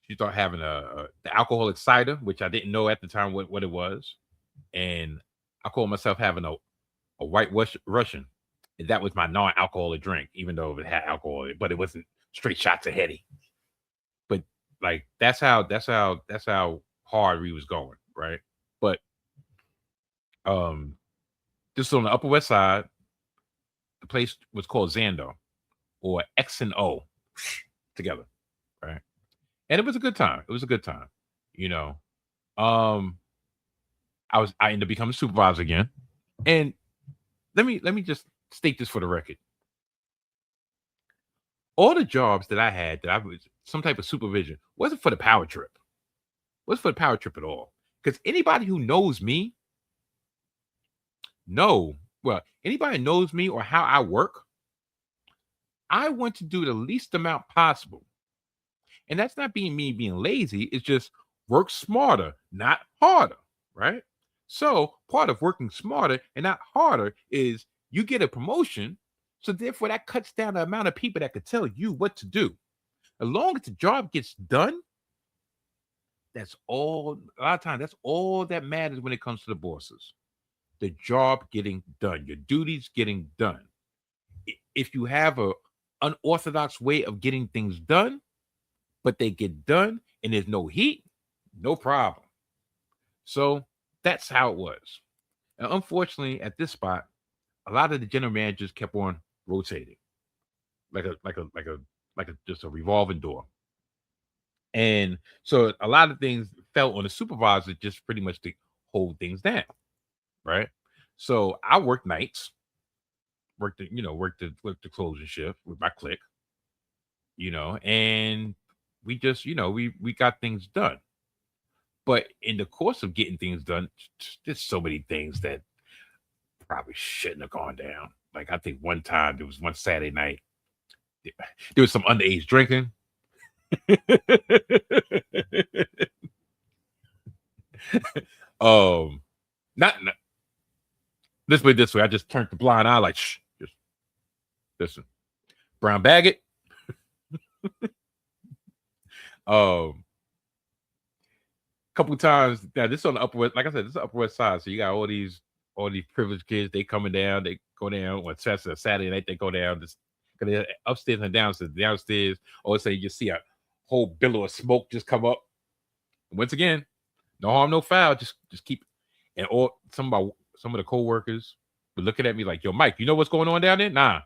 she started having the alcoholic cider, which I didn't know at the time what it was, and I called myself having a white Russian, and that was my non-alcoholic drink, even though it had alcohol in it, but it wasn't straight shots of Hetty. But like that's how hard we was going, right? But um, this is on the Upper West Side. The place was called Zando. or X and O together, right? And it was a good time. It was a good time, you know. Um, I ended up becoming a supervisor again. And let me just state this for the record. All the jobs that I had that I was some type of supervision wasn't for the power trip. Wasn't for the power trip at all. Because anybody who knows me know, well, anybody who knows me or how I work, I want to do the least amount possible. And that's not being me being lazy. It's just work smarter, not harder, right? So part of working smarter and not harder is you get a promotion. So therefore, that cuts down the amount of people that could tell you what to do. As long as the job gets done, that's all. A lot of times, that's all that matters when it comes to the bosses. The job getting done, your duties getting done. If you have a unorthodox way of getting things done, but they get done and there's no heat, no problem. So that's how it was. And unfortunately, at this spot, a lot of the general managers kept on rotating, like a just a revolving door. And so a lot of things fell on the supervisor just pretty much to hold things down, right? So I worked nights, worked the closing shift with my clique, and we just, we got things done. But in the course of getting things done, there's so many things that probably shouldn't have gone down. Like I think one time there was one Saturday night, there was some underage drinking. um, not this way, this way. I just turned the blind eye, like, shh, just listen. Brown bag it. Couple times now. This on the upper west, like I said, this is upper west side. So you got all these privileged kids. They coming down. They go down on Saturday night. They go down. Just upstairs and downstairs. Downstairs, all of a sudden you see a whole billow of smoke just come up. Once again, no harm, no foul. Just keep. And all some of the co-workers were looking at me like, "Yo, Mike, you know what's going on down there? Nah,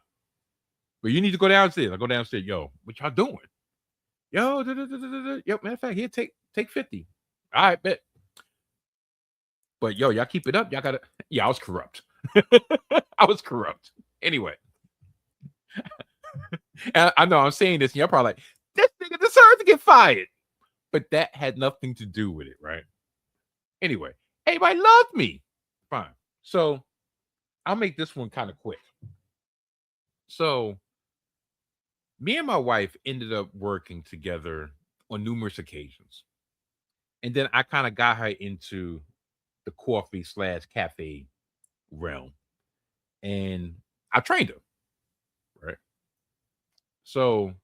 but you need to go downstairs." I go downstairs. Yo, what y'all doing? Yo, yo. Matter of fact, here, take 50. All right, bet. But yo, y'all keep it up. Y'all gotta. Yeah, I was corrupt. I was corrupt. Anyway, and I know I'm saying this, and y'all probably like, this nigga deserves to get fired. But that had nothing to do with it, right? Anyway, everybody loved me. Fine. So I'll make this one kind of quick. So me and my wife ended up working together on numerous occasions. And then I kind of got her into the coffee/cafe realm. And I trained her, right? So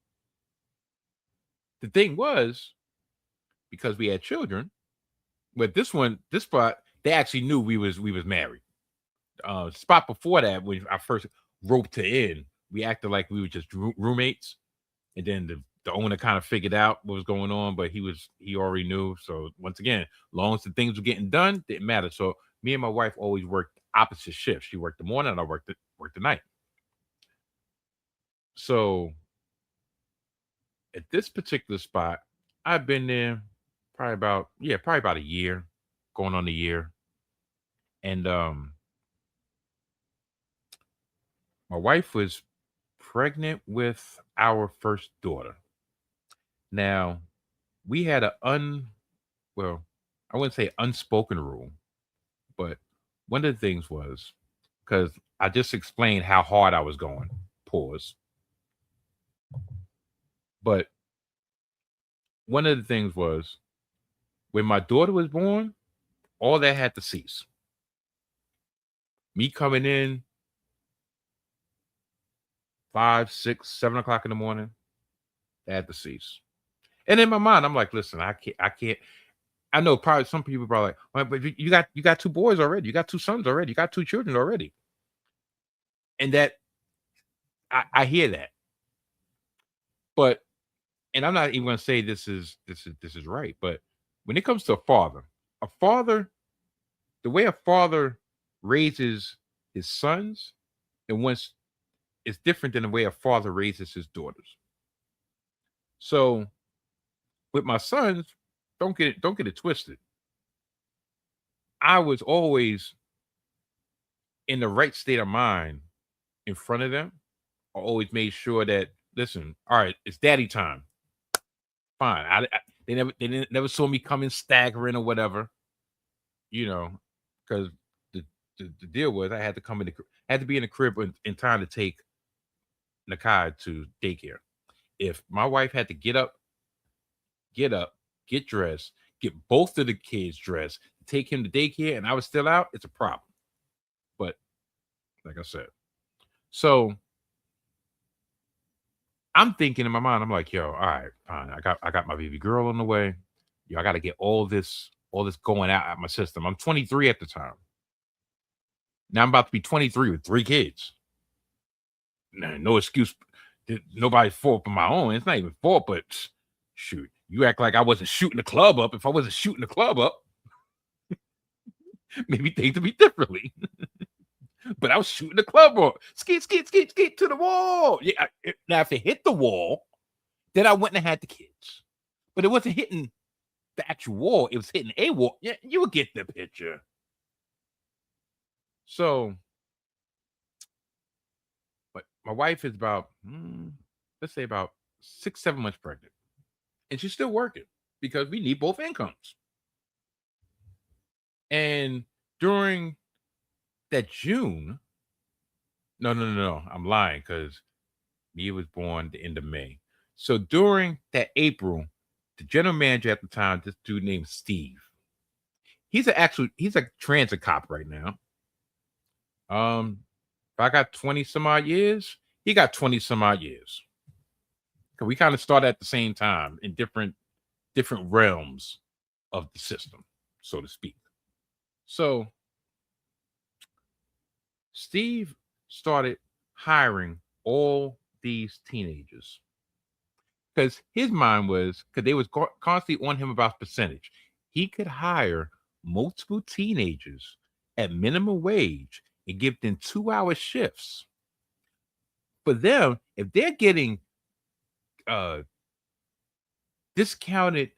the thing was, because we had children, but this spot, they actually knew we was married. Spot before that, when I first roped her in, we acted like we were just roommates, and then the owner kind of figured out what was going on, but he already knew. So once again, long as the things were getting done, didn't matter. So me and my wife always worked opposite shifts. She worked the morning, and I worked the night. So at this particular spot, I've been there probably about a year, going on a year, and my wife was pregnant with our first daughter. Now, we had well, I wouldn't say unspoken rule, but one of the things was, because I just explained how hard I was going. Pause. But one of the things was, when my daughter was born, all that had to cease. Me coming in 5, 6, 7 o'clock in the morning, that had to cease. And in my mind, I'm like, listen, I can't. I know probably some people are probably like, well, but you got two boys already, you got two sons already, you got two children already, and that I hear that, but and I'm not even going to say this is right, but when it comes to a father, the way a father raises his sons and wants is different than the way a father raises his daughters. So with my sons, don't get it twisted. I was always in the right state of mind in front of them. I always made sure that, listen, all right, it's daddy time. Fine. They never saw me coming staggering or whatever, you know, because the deal was I had to come in had to be in the crib in time to take Nakai to daycare. If my wife had to get up, get dressed, get both of the kids dressed, take him to daycare, and I was still out, it's a problem. But like I said, so I'm thinking in my mind, I'm like, yo, all right, fine. I got my baby girl on the way. Yo, I got to get all this going out my system. I'm 23 at the time. Now I'm about to be 23 with 3 kids. No excuse. Nobody's fault but my own. It's not even fault, but shoot, you act like I wasn't shooting the club up. If I wasn't shooting the club up, maybe things would be differently. But I was shooting the club up. Skate, skate, skate, skate to the wall. Yeah. Now, if it hit the wall, then I went and had the kids. But it wasn't hitting the actual wall. It was hitting a wall. Yeah, you would get the picture. So, but my wife is about, let's say about 6, 7 months pregnant. And she's still working because we need both incomes. And during that June, no, I'm lying because Mia was born the end of May. So during that April, the general manager at the time, this dude named Steve, he's a transit cop right now. If I got 20 some odd years, he got 20 some odd years. Cause we kind of started at the same time in different realms of the system, so to speak. So Steve started hiring all these teenagers because his mind was, because they was constantly on him about percentage. He could hire multiple teenagers at minimum wage and give them 2-hour shifts. For them, if they're getting discounted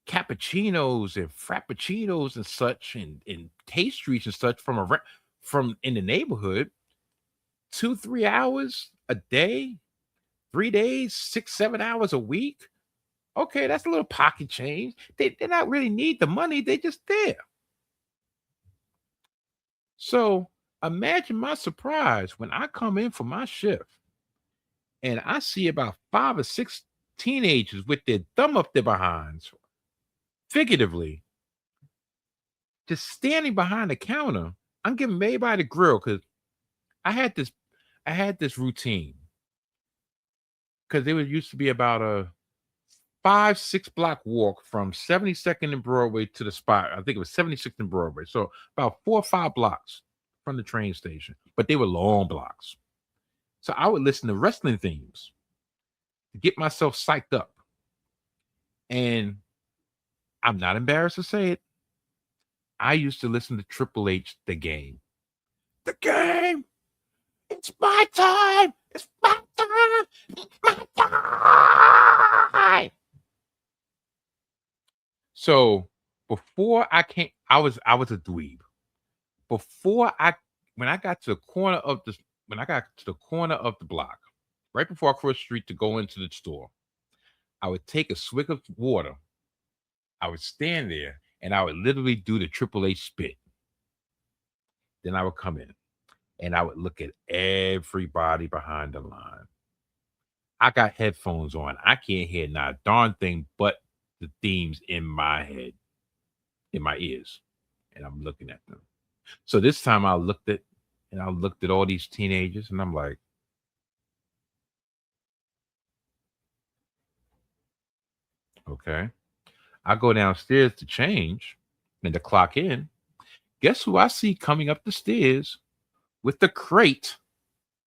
cappuccinos and frappuccinos and such and pastries and such from in the neighborhood, 2-3 hours a day, 3 days, 6-7 hours a week. Okay, that's a little pocket change. They not really need the money, they just there. So imagine my surprise when I come in for my shift and I see about 5 or 6 teenagers with their thumb up their behinds, figuratively, just standing behind the counter. I'm giving everybody the grill because I had this routine because it was used to be about a 5-6 block walk from 72nd and Broadway to the spot. I think it was 76th and Broadway. So about 4 or 5 blocks from the train station, but they were long blocks. So I would listen to wrestling themes to get myself psyched up. And I'm not embarrassed to say it. I used to listen to Triple H, The Game. The Game. It's my time. It's my time. It's my time. So before I was a dweeb. Before I when I got to the corner of the when I got to the corner of the block, right before I crossed the street to go into the store, I would take a swig of water. I would stand there and I would literally do the Triple H spit. Then I would come in and I would look at everybody behind the line. I got headphones on. I can't hear not a darn thing but the themes in my head, in my ears. And I'm looking at them. So this time I looked at all these teenagers and I'm like, okay. I go downstairs to change and to clock in. Guess who I see coming up the stairs with the crate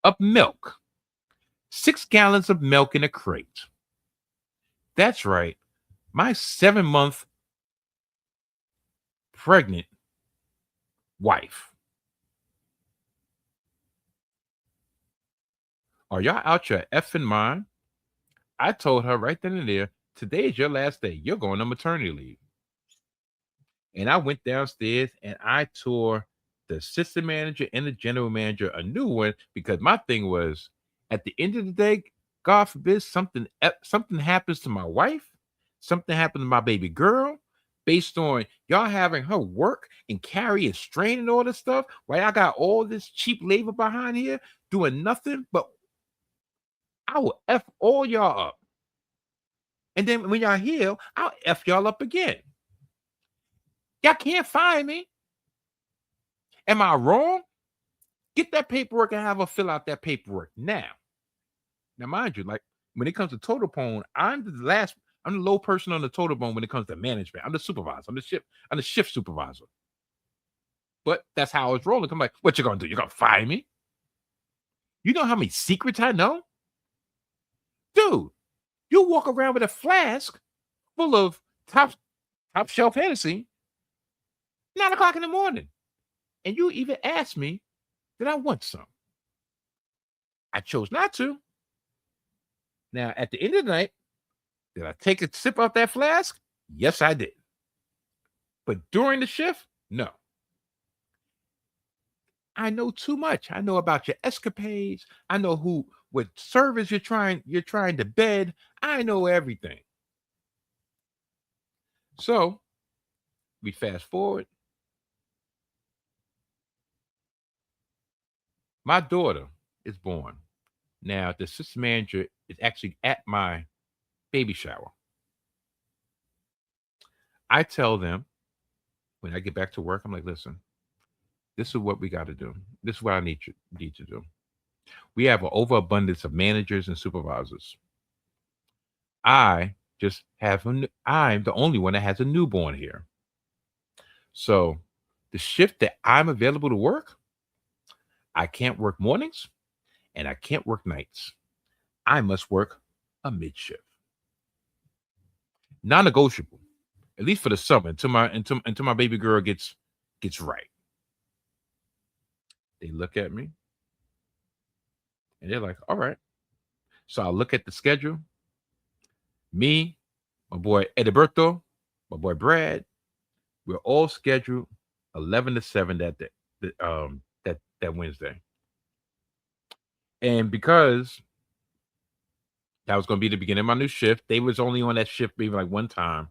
of milk? 6 gallons of milk in a crate. That's right. My 7-month pregnant wife. Are y'all out your effing mind? I told her right then and there, today is your last day. You're going on maternity leave. And I went downstairs and I tore the assistant manager and the general manager a new one because my thing was at the end of the day, God forbid something happens to my wife, something happened to my baby girl, based on y'all having her work and carry and strain and all this stuff. Right, I got all this cheap labor behind here doing nothing, but I will f all y'all up, and then when y'all heal, I'll f y'all up again. Y'all can't find me. Am I wrong? Get that paperwork and have her fill out that paperwork now. Now, mind you, like when it comes to total bone, I'm the low person on the total bone when it comes to management. I'm the supervisor. I'm the shift supervisor. But that's how I was rolling. I'm like, what you gonna do? You gonna fire me? You know how many secrets I know? Dude, you walk around with a flask full of top shelf Hennessy, 9 o'clock in the morning. And you even asked me, did I want some? I chose not to. Now, at the end of the night, did I take a sip out that flask? Yes, I did. But during the shift, no. I know too much. I know about your escapades. I know what service you're trying to bed. I know everything. So we fast forward. My daughter is born. Now, the assistant manager is actually at my baby shower. I tell them when I get back to work, I'm like, listen, this is what we got to do. This is what I need to do. We have an overabundance of managers and supervisors. I just I'm the only one that has a newborn here. So the shift that I'm available to work, I can't work mornings and I can't work nights. I must work a mid shift. Non-negotiable, at least for the summer until my baby girl gets right. They look at me and they're like, all right. So I look at the schedule. Me, my boy Ediberto, my boy Brad, we're all scheduled 11 to 7 that day, that Wednesday. And because that was going to be the beginning of my new shift, they was only on that shift maybe like one time.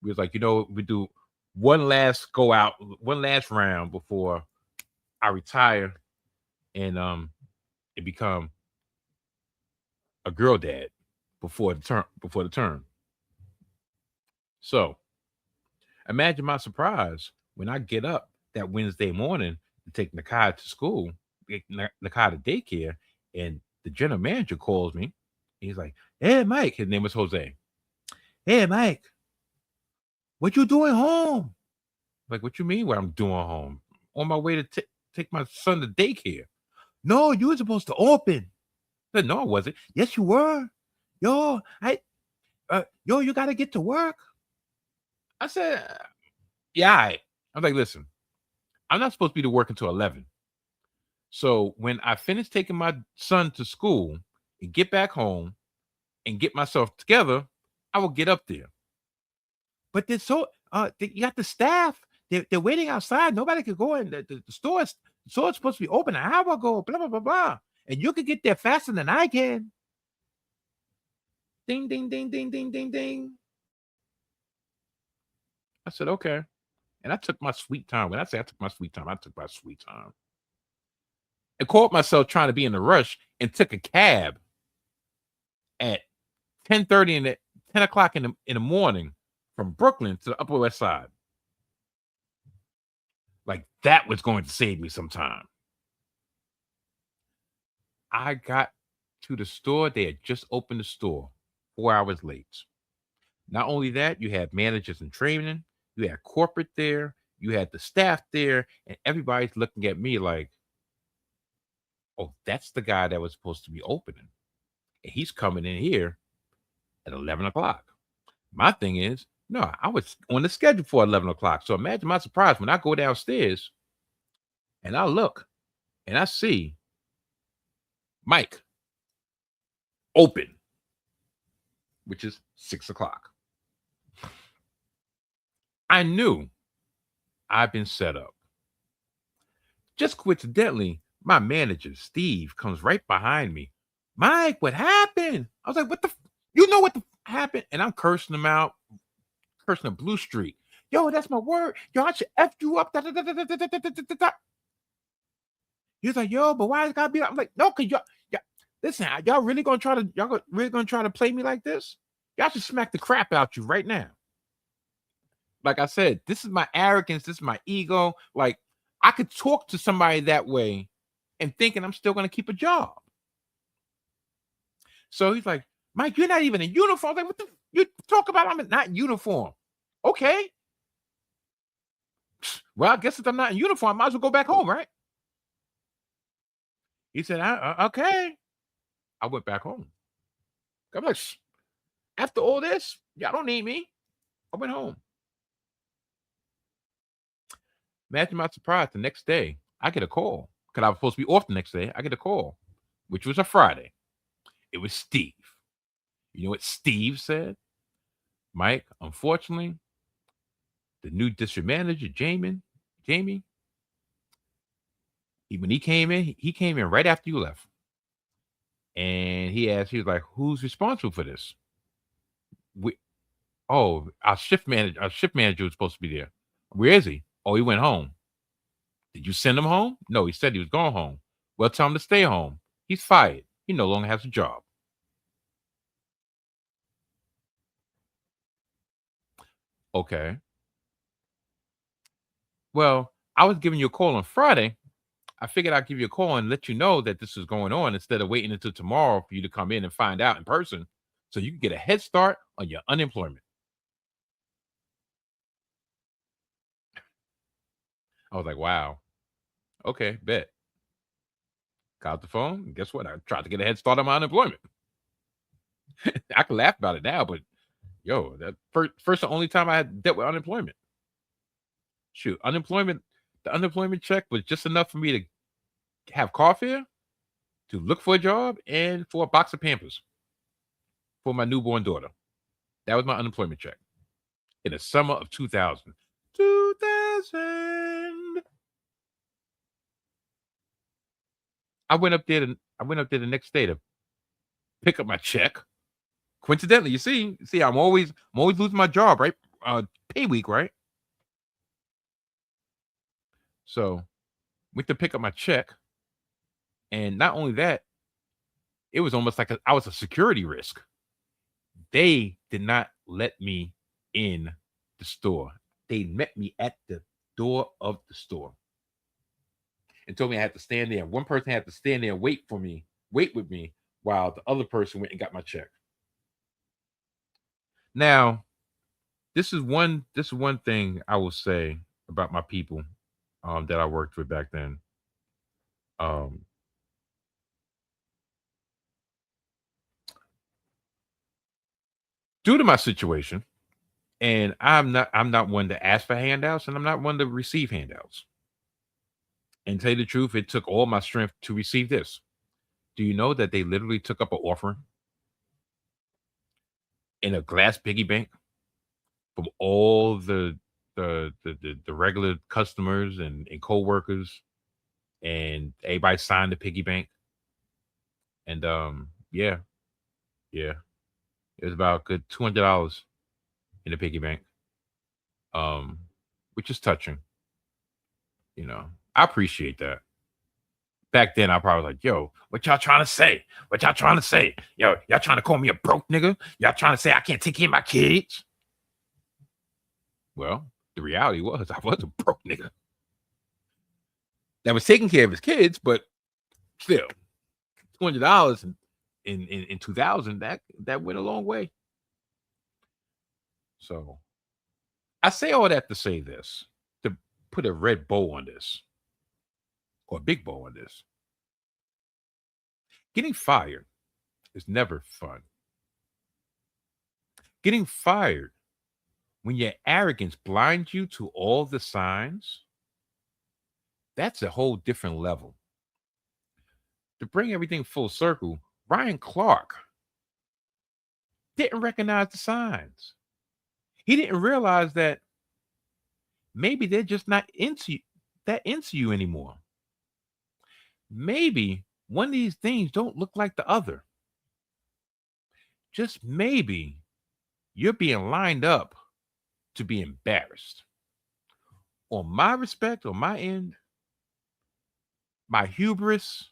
We was like, we do one last go out, one last round before I retire and become a girl dad before the term. So imagine my surprise when I get up that Wednesday morning to take Nakai to school, take Nakai to daycare, and the general manager calls me. He's like, "Hey, Mike." His name was Jose. "Hey, Mike, what you doing home?" Like, what you mean? What I'm doing home? On my way to take my son to daycare. No, you were supposed to open. I said, no, I wasn't. Yes, you were. You got to get to work. I said, yeah. I'm like, listen, I'm not supposed to be to work until 11. So when I finish taking my son to school and get back home and get myself together, I will get up there. But you got the staff. They're waiting outside. Nobody could go in. The store's supposed to be open an hour ago. Blah blah blah blah. And you could get there faster than I can. Ding ding ding ding ding ding ding. I said okay, and I took my sweet time. When I say I took my sweet time, I took my sweet time. I caught myself trying to be in a rush and took a cab at 10:30 in the 10 o'clock in the morning from Brooklyn to the Upper West Side. Like that was going to save me some time. I got to the store. They had just opened the store 4 hours late. Not only that, you had managers in training, you had corporate there, you had the staff there, and everybody's looking at me like, oh, that's the guy that was supposed to be opening. And he's coming in here at 11 o'clock. My thing is, no, I was on the schedule for 11 o'clock. So imagine my surprise when I go downstairs and I look and I see Mike open, which is 6 o'clock. I knew I'd been set up. Just coincidentally, my manager, Steve, comes right behind me. Mike, what happened? I was like, what the? You know what the happened? And I'm cursing him out, cursing a blue streak. Yo, that's my word. Yo, I should F you up. Da, da, da, da, da, da, da, da, da, da. He was like, yo, but why is it gotta be? I'm like, no, cause y'all listen, y'all really gonna try to really gonna try to play me like this? Y'all should smack the crap out you right now. Like I said, this is my arrogance, this is my ego. Like I could talk to somebody that way and thinking I'm still gonna keep a job. So he's like, Mike, you're not even in uniform. I was like, what the you talk about? I'm not in uniform. Okay. Well, I guess since I'm not in uniform, I might as well go back home, right? He said, okay. I went back home. I'm like, after all this, y'all don't need me. I went home. Imagine my surprise the next day. I get a call because I was supposed to be off the next day. I get a call, which was a Friday. It was Steve. You know what Steve said? Mike, unfortunately, the new district manager, Jamie, when he came in right after you left. And he was like, who's responsible for this? We, oh, our shift manager was supposed to be there. Where is he? Oh, he went home. Did you send him home? No, he said he was going home. Well, tell him to stay home. He's fired. He no longer has a job. Okay. Well, I was giving you a call on Friday. I figured I'd give you a call and let you know that this is going on instead of waiting until tomorrow for you to come in and find out in person so you can get a head start on your unemployment. I was like, wow. Okay, bet. Got out the phone. And guess what? I tried to get a head start on my unemployment. I can laugh about it now, but yo, that first the only time I had dealt with unemployment. Shoot, the unemployment check was just enough for me to have car fare, to look for a job, and for a box of Pampers for my newborn daughter. That was my unemployment check in the summer of 2000. 2000. I went up there the next day to pick up my check. Coincidentally, you see, I'm always losing my job, right? Pay week, right? So went to pick up my check, and not only that, it was almost like I was a security risk. They did not let me in the store. They met me at the door of the store and told me I had to stand there. One person had to stand there and wait with me while the other person went and got my check. Now, this is one thing I will say about my people that I worked with back then. Um, Due to my situation, and I'm not one to ask for handouts, and I'm not one to receive handouts. And tell you the truth, it took all my strength to receive this. Do you know that they literally took up an offering in a glass piggy bank from all the regular customers and co-workers, and everybody signed the piggy bank. And yeah, yeah, it was about good $200 in the piggy bank, um, which is touching. I appreciate that. Back then, I probably was like, "Yo, what y'all trying to say? What y'all trying to say? Yo, y'all trying to call me a broke nigga? Y'all trying to say I can't take care of my kids?" Well, the reality was I was a broke nigga that was taking care of his kids, but still, $200 in 2000, that went a long way. So I say all that to say this, to put a red bow on this, or a big bow on this. Getting fired is never fun. Getting fired when your arrogance blinds you to all the signs, that's a whole different level. To bring everything full circle, Ryan Clark didn't recognize the signs. He didn't realize that maybe they're just not into you anymore. Maybe one of these things don't look like the other. Just maybe you're being lined up to be embarrassed. On my respect, on my end, my hubris,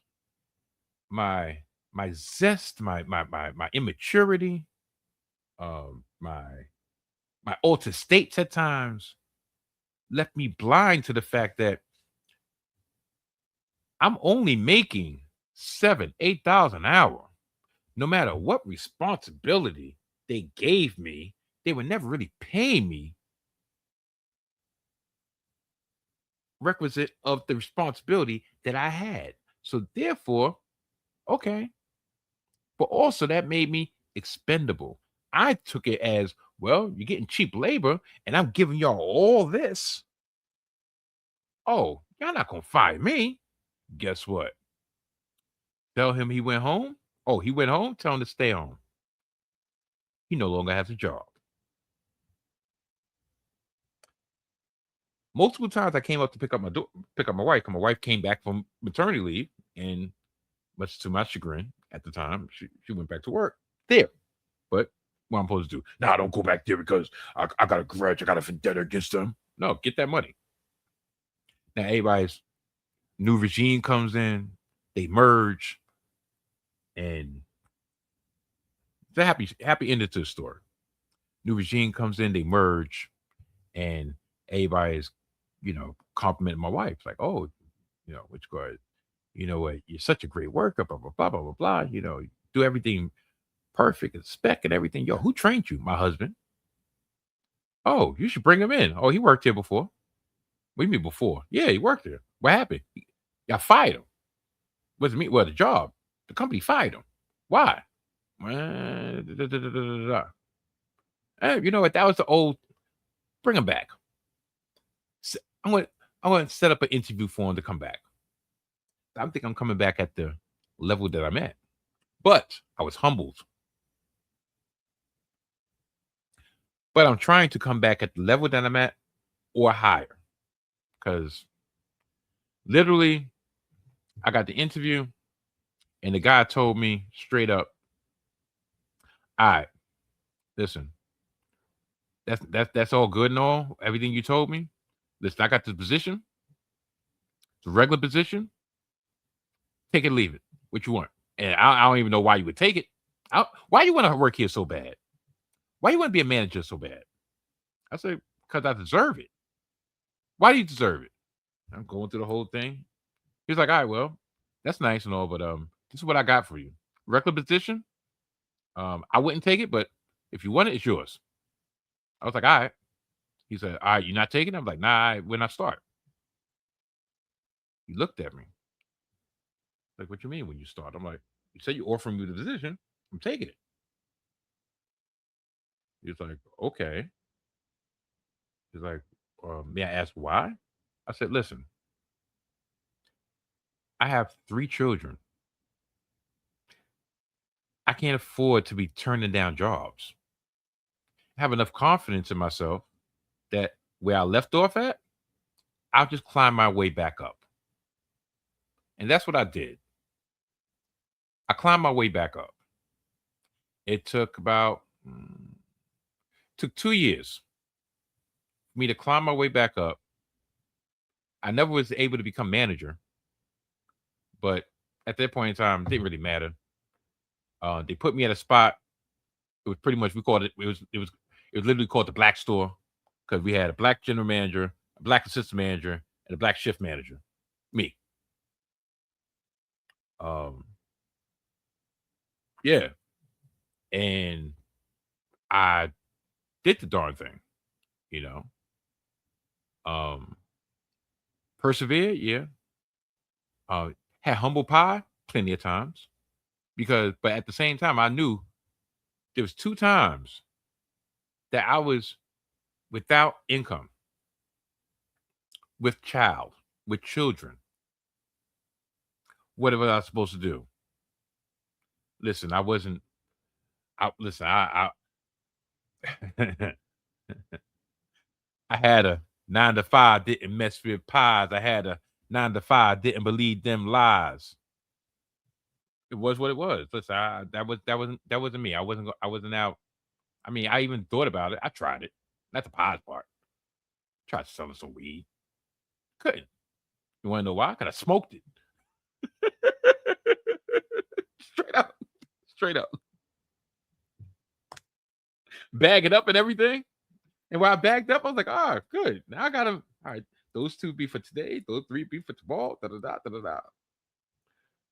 my my zest, my immaturity, my altered states at times left me blind to the fact that I'm only making 7, 8 thousand an hour. No matter what responsibility they gave me, they would never really pay me requisite of the responsibility that I had. So therefore, okay. But also that made me expendable. I took it as, well, you're getting cheap labor and I'm giving y'all all this. Oh, y'all not gonna fire me. Guess what? Tell him he went home. Oh, he went home. Tell him to stay home. He no longer has a job. Multiple times I came up to pick up my wife. 'Cause my wife came back from maternity leave, and much to my chagrin at the time, she went back to work there. But what I'm supposed to do? Nah, don't go back there because I got a grudge. I got a vendetta against them. No, get that money. Now everybody's new regime comes in, they merge, and it's a happy ending to the story. New regime comes in, they merge, and everybody's, complimenting my wife. Like, oh, which guy, you know what, you're such a great worker, blah, blah, blah, blah, blah, blah. You do everything perfect and spec and everything. Yo, who trained you? My husband. Oh, you should bring him in. Oh, he worked here before. What do you mean before? Yeah, he worked there. What happened? Y'all fired him. Wasn't me. Well, the job. The company fired him. Why? Da, da, da, da, da, da. You know what? That was the old. Bring him back. I'm going. I'm going to set up an interview for him to come back. I think I'm coming back at the level that I'm at. But I was humbled. But I'm trying to come back at the level that I'm at or higher. Because literally, I got the interview and the guy told me straight up, all right, listen, that's all good and all, everything you told me. Listen, I got this position, it's a regular position. Take it, leave it. What you want? And I don't even know why you would take it. Why you want to work here so bad? Why you want to be a manager so bad? I said, because I deserve it. Why do you deserve it? I'm going through the whole thing. He's like, all right, well, that's nice and all, but this is what I got for you. Regular position. I wouldn't take it, but if you want it, it's yours. I was like, all right. He said, all right, you're not taking it? I'm like, nah, when I start. He looked at me. Like, what you mean when you start? I'm like, you said you're offering me the position. I'm taking it. He's like, okay. He's like, may I ask why? I said, listen, I have 3 children. I can't afford to be turning down jobs. I have enough confidence in myself that where I left off at, I'll just climb my way back up. And that's what I did. I climbed my way back up. It took about took 2 years for me to climb my way back up. I never was able to become manager, but at that point in time, it didn't really matter. They put me at a spot. It was pretty much we called it. It was literally called the black store because we had a black general manager, a black assistant manager, and a black shift manager. Me. Um, yeah, and I did the darn thing. You know, um, persevered. Yeah. Had humble pie plenty of times but at the same time, I knew there was 2 times that I was without income, with children. What was I supposed to do? Listen, I wasn't. Listen, I had a 9 to 5 didn't mess with pies. I had a 9 to 5 didn't believe them lies. It was what it was. Listen, that wasn't me. I wasn't out. I mean, I even thought about it. I tried it. Not the pies part. Tried selling some weed. Couldn't. You want to know why? Because I smoked it. Straight up. Straight up. Bag it up and everything. And while I bagged up, I was like, "Ah, good. Now I got them. All right, those 2 be for today. Those 3 be for tomorrow. Da da da da da da."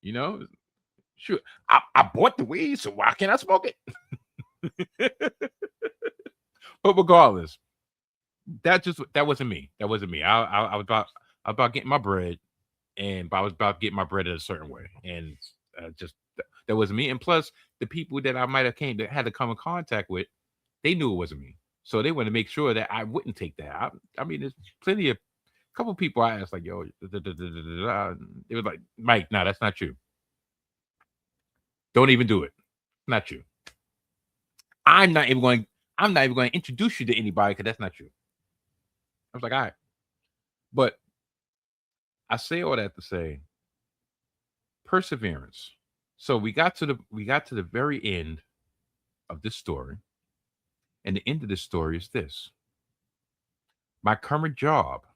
You know, sure. I bought the weed, so why can't I smoke it? But regardless, that wasn't me. That wasn't me. I was about getting my bread, and I was about getting my bread in a certain way, and just that wasn't me. And plus, the people that I might have came that had to come in contact with, they knew it wasn't me, so they wanted to make sure that I wouldn't take that. I mean, there's plenty of couple people I asked like, "Yo," it was like, "Mike, no, that's not you. Don't even do it. Not you. I'm not even going. I'm not even going to introduce you to anybody because that's not you." I was like, "All right," but I say all that to say perseverance. So we got to the very end of this story, and the end of this story is this: my current job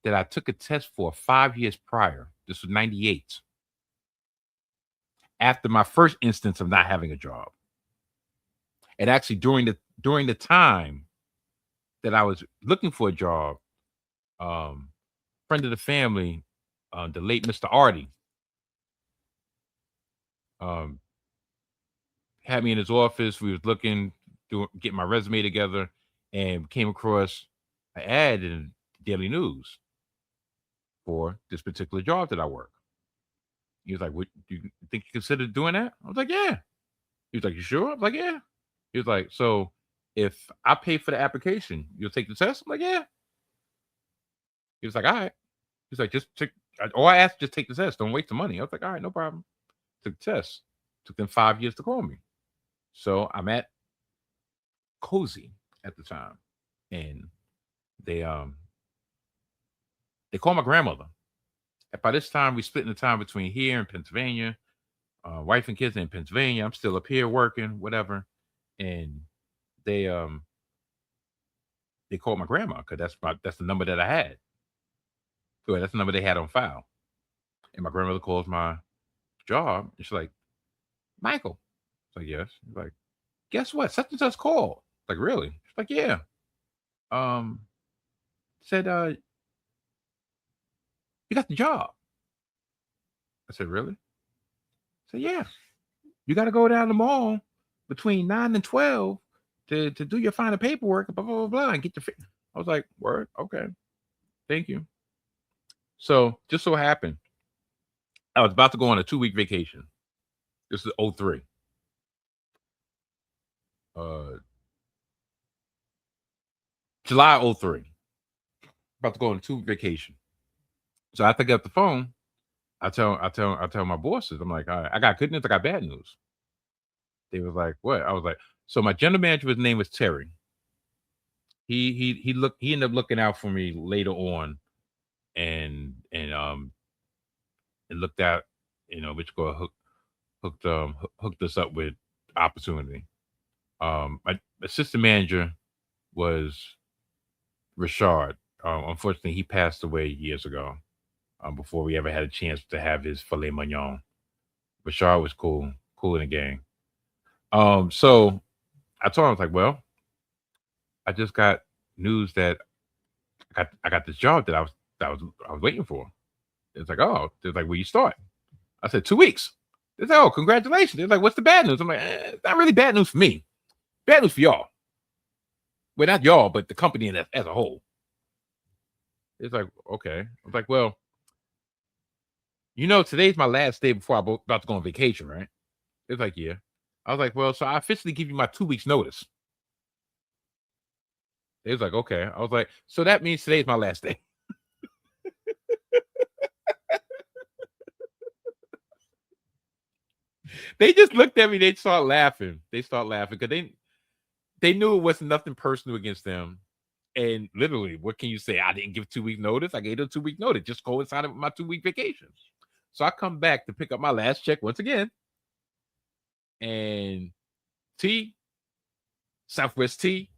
that I took a test for 5 years prior. This was '98. After my first instance of not having a job, and actually during the time that I was looking for a job, um, friend of the family, the late Mr. Artie, um, had me in his office. We was looking, getting my resume together, and came across an ad in Daily News for this particular job that I work. He was like, "What do you think you consider doing that?" I was like, "Yeah." He was like, "You sure?" I was like, "Yeah." He was like, "So if I pay for the application, you'll take the test?" I'm like, "Yeah." He was like, "All right." He's like, "Just take." All I asked, just take the test. Don't waste the money. I was like, "All right, no problem." Took the test. Took them 5 years to call me. So I'm at Cozy at the time, and they um they call my grandmother. And by this time, we split in the time between here and Pennsylvania. Wife and kids in Pennsylvania. I'm still up here working, whatever. And they um they called my grandma because that's the number that I had. So that's the number they had on file. And my grandmother calls my job, and she's like, "Michael." It's like, "Yes." She's like, "Guess what? Such and such called." Like, really? She's like, "Yeah." Um, said, "You got the job." I said, "Really?" I said, "Yeah. You got to go down the mall between 9 and 12 to do your final paperwork, blah blah blah blah, and get your." I was like, "Word, okay, thank you." So just so happened, I was about to go on a 2 week vacation. This is '03. Uh, July '03. About to go on a 2 week vacation. So I pick up the phone. I tell my bosses, I'm like, "All right, I got good news, I got bad news." They was like, "What?" I was like, "So my general manager, his name was Terry. He ended up looking out for me later on, and and looked out, which girl hooked us up with opportunity. My assistant manager was Richard. Unfortunately, he passed away years ago. Before we ever had a chance to have his filet mignon. Richard was cool, cool in the gang. So I told him, I was like, "Well, I just got news that I got this job that I was waiting for." It's like, "Oh," it's like, "Where you start?" I said, "2 weeks." They said, "Oh, congratulations." They're like, "What's the bad news?" I'm like, "It's not really bad news for me. Bad news for y'all. Well, not y'all, but the company as a whole." It's like, "Okay." I was like, "Well, today's my last day before I'm about to go on vacation, right?" It's like, "Yeah." I was like, "Well, so I officially give you my 2 weeks notice." They was like, "Okay." I was like, "So that means today's my last day." They just looked at me. They start laughing. They start laughing because they knew it wasn't nothing personal against them. And literally, what can you say? I didn't give 2 week notice. I gave them 2 week notice. Just coincided with my 2 week vacation. So I come back to pick up my last check once again. And T, Southwest T.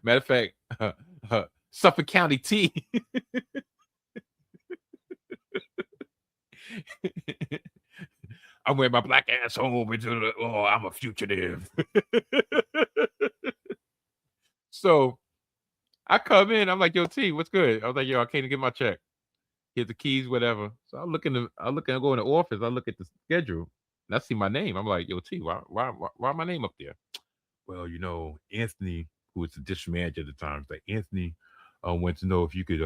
Matter of fact, Suffolk County T. I wear my black ass home into the, oh, I'm a fugitive. So I come in, I'm like, yo, T, what's good? I was like, yo, I came to get my check. Here's the keys, whatever. So I go in the office, I look at the schedule, and I see my name. I'm like, yo, T, why my name up there? Well, Anthony, who was the district manager at the time, like Anthony went to know if you could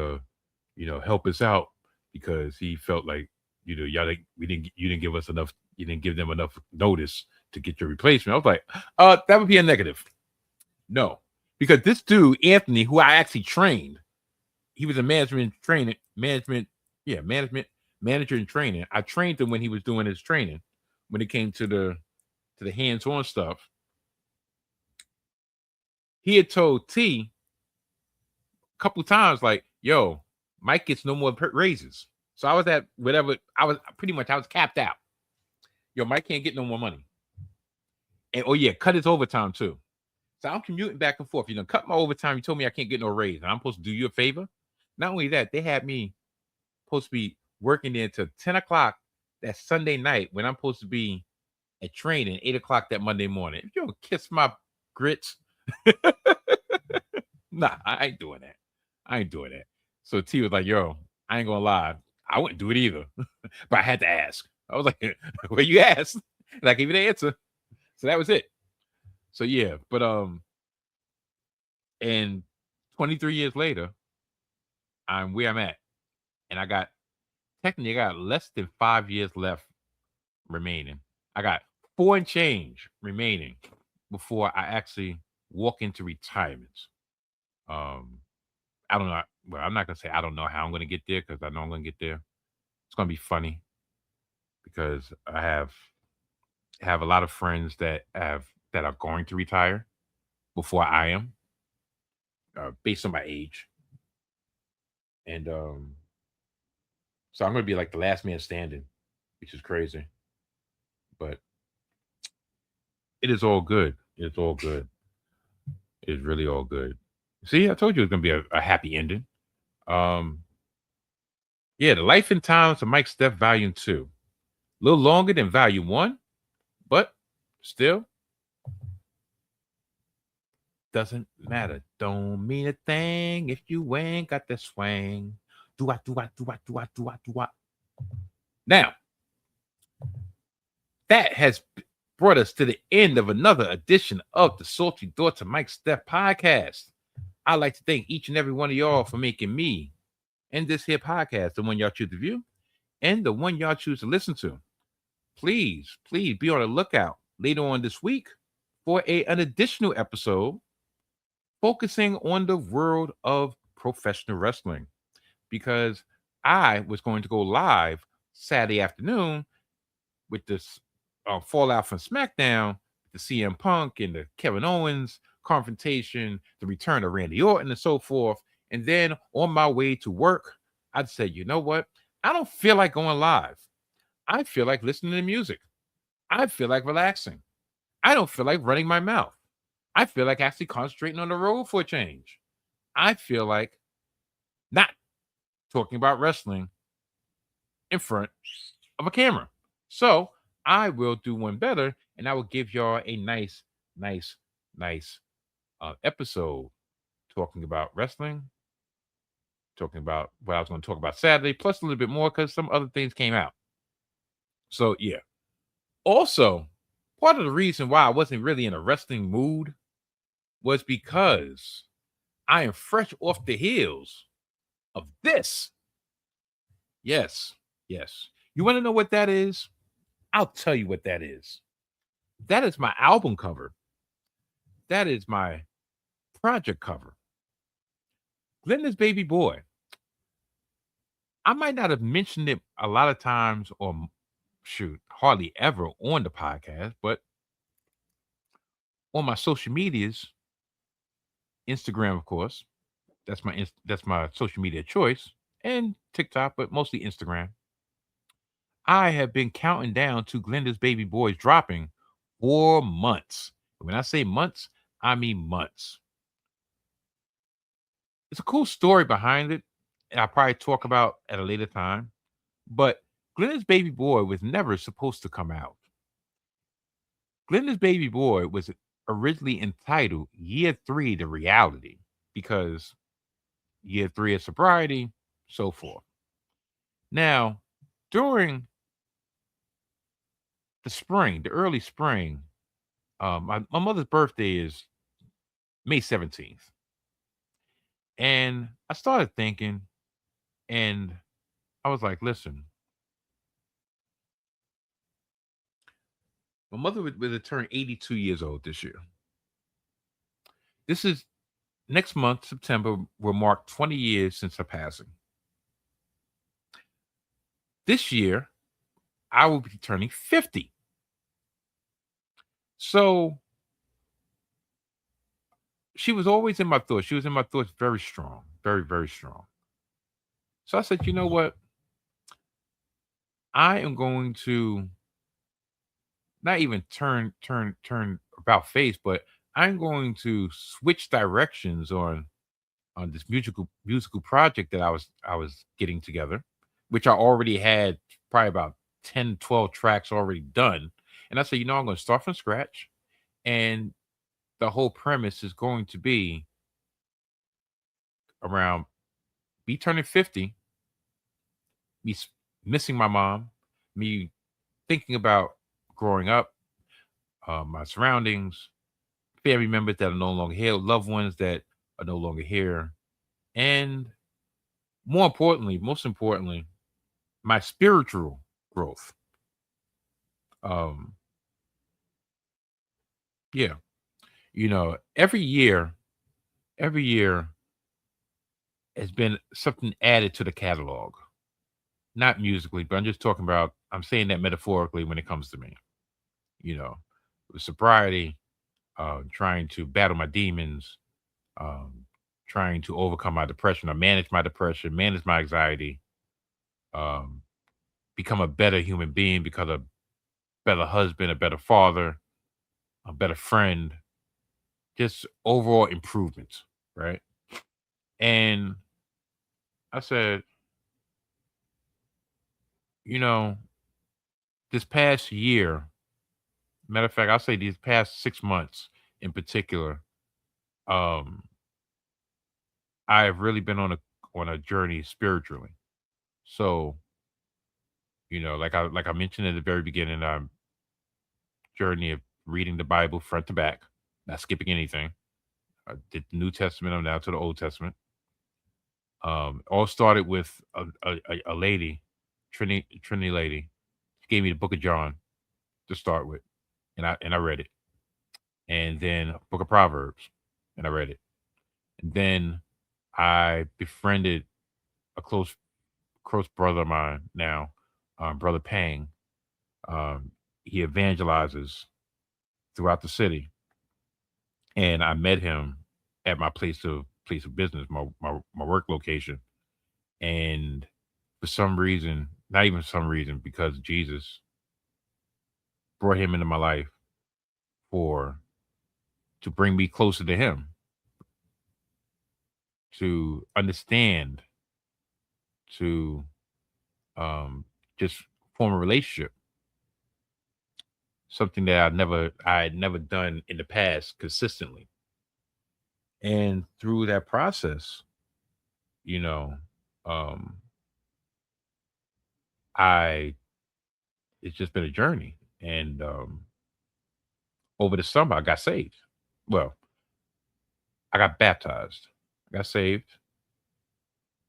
help us out because he felt like, y'all you didn't give us enough, you didn't give them enough notice to get your replacement. I was like, that would be a negative. No, because this dude, Anthony, who I actually trained, he was a management manager in training. I trained him when he was doing his training, when it came to the hands-on stuff. He had told T a couple times, like, yo, Mike gets no more raises. So I was at whatever, I was capped out. Yo, Mike can't get no more money. And oh yeah, cut his overtime too. So I'm commuting back and forth. Cut my overtime. You told me I can't get no raise. And I'm supposed to do you a favor. Not only that, they had me supposed to be working there until 10 o'clock that Sunday night when I'm supposed to be at training 8 o'clock that Monday morning. If you don't kiss my grits, nah, I ain't doing that. So T was like, yo, I ain't gonna lie. I wouldn't do it either. But I had to ask. I was like, well, you asked. And I gave you the answer. So that was it. So yeah, but and 23 years later, I'm where I'm at. And I got less than 5 years left remaining. I got 4 and change remaining before I actually walk into retirement. I don't know. Well, I'm not gonna say I don't know how I'm gonna get there because I know I'm gonna get there. It's gonna be funny because I have a lot of friends that are going to retire before I am, based on my age, and so I'm gonna be like the last man standing, which is crazy, but it is all good. It's all good. It's really all good. See, I told you it was gonna be a happy ending. Um, yeah, the life and times of Mike Steph Volume 2. A little longer than Volume 1, but still doesn't matter. Don't mean a thing if you ain't got the swing. Do I, do I, do I, do I, do I, do I. Now, that has brought us to the end of another edition of the Salty Thoughts of Mike Steph podcast. I'd like to thank each and every one of y'all for making me and this here podcast the one y'all choose to view and the one y'all choose to listen to. Please be on the lookout later on this week for an additional episode focusing on the world of professional wrestling, because I was going to go live Saturday afternoon with this fallout from SmackDown, the CM Punk and the Kevin Owens confrontation, the return of Randy Orton and so forth. And then on my way to work, I'd say, you know what? I don't feel like going live. I feel like listening to music. I feel like relaxing. I don't feel like running my mouth. I feel like actually concentrating on the road for a change. I feel like not talking about wrestling in front of a camera. So I will do one better, and I will give y'all a nice episode talking about wrestling, talking about what I was going to talk about Saturday, plus a little bit more because some other things came out. So yeah. Also, part of the reason why I wasn't really in a wrestling mood was because I am fresh off the heels of this. Yes. You want to know what that is? I'll tell you what that is. That is my album cover. That is my project cover. Glenda's Baby Boy. I might not have mentioned it a lot of times or shoot, hardly ever on the podcast, but on my social medias, Instagram, of course. That's my social media choice, and TikTok, but mostly Instagram. I have been counting down to Glenda's baby boys dropping for months. When I say months, I mean months. It's a cool story behind it, and I'll probably talk about at a later time. But Glenda's baby boy was never supposed to come out. Glenda's baby boy was originally entitled Year Three to Reality because year three of sobriety, so forth. Now, during the spring, the early spring, my mother's birthday is May 17th. And I started thinking, and I was like, listen, my mother would turn 82 years old this year. This is next month, September, will mark 20 years since her passing. This year, I will be turning 50. So she was always in my thoughts. She was in my thoughts very strong, very, very strong. So I said, you know what? I am going to not even turn about face, but I'm going to switch directions on this musical project that I was getting together, which I already had probably about 10, 12 tracks already done. And I said, you know, I'm going to start from scratch. And the whole premise is going to be around me turning 50, me missing my mom, me thinking about growing up, my surroundings, family members that are no longer here, loved ones that are no longer here, and most importantly, my spiritual growth. Um, yeah, every year has been something added to the catalog. Not musically, but I'm just talking about. I'm saying that metaphorically when it comes to me. You know, with sobriety, trying to battle my demons, um, trying to overcome my depression or manage my depression, manage my anxiety, um, become a better human being, become a better husband, a better father, a better friend, just overall improvements, right? And I said, you know, this past year, matter of fact, I'll say these past 6 months in particular, um, I've really been on a journey spiritually. So, like I mentioned at the very beginning, journey of reading the Bible front to back, not skipping anything. I did the New Testament. I'm now to the Old Testament. All started with a lady, Trinity lady, she gave me the Book of John to start with, and I read it, and then Book of Proverbs, and I read it, and then I befriended a close brother of mine now, brother Pang. Um, he evangelizes throughout the city, and I met him at my place of business, my work location, and for some reason, not even some reason, because Jesus brought him into my life for to bring me closer to him, to understand, to um just form a relationship, something that I had never done in the past consistently. And through that process, you know, um I it's just been a journey. And over the summer I got saved. Well, I got baptized. I got saved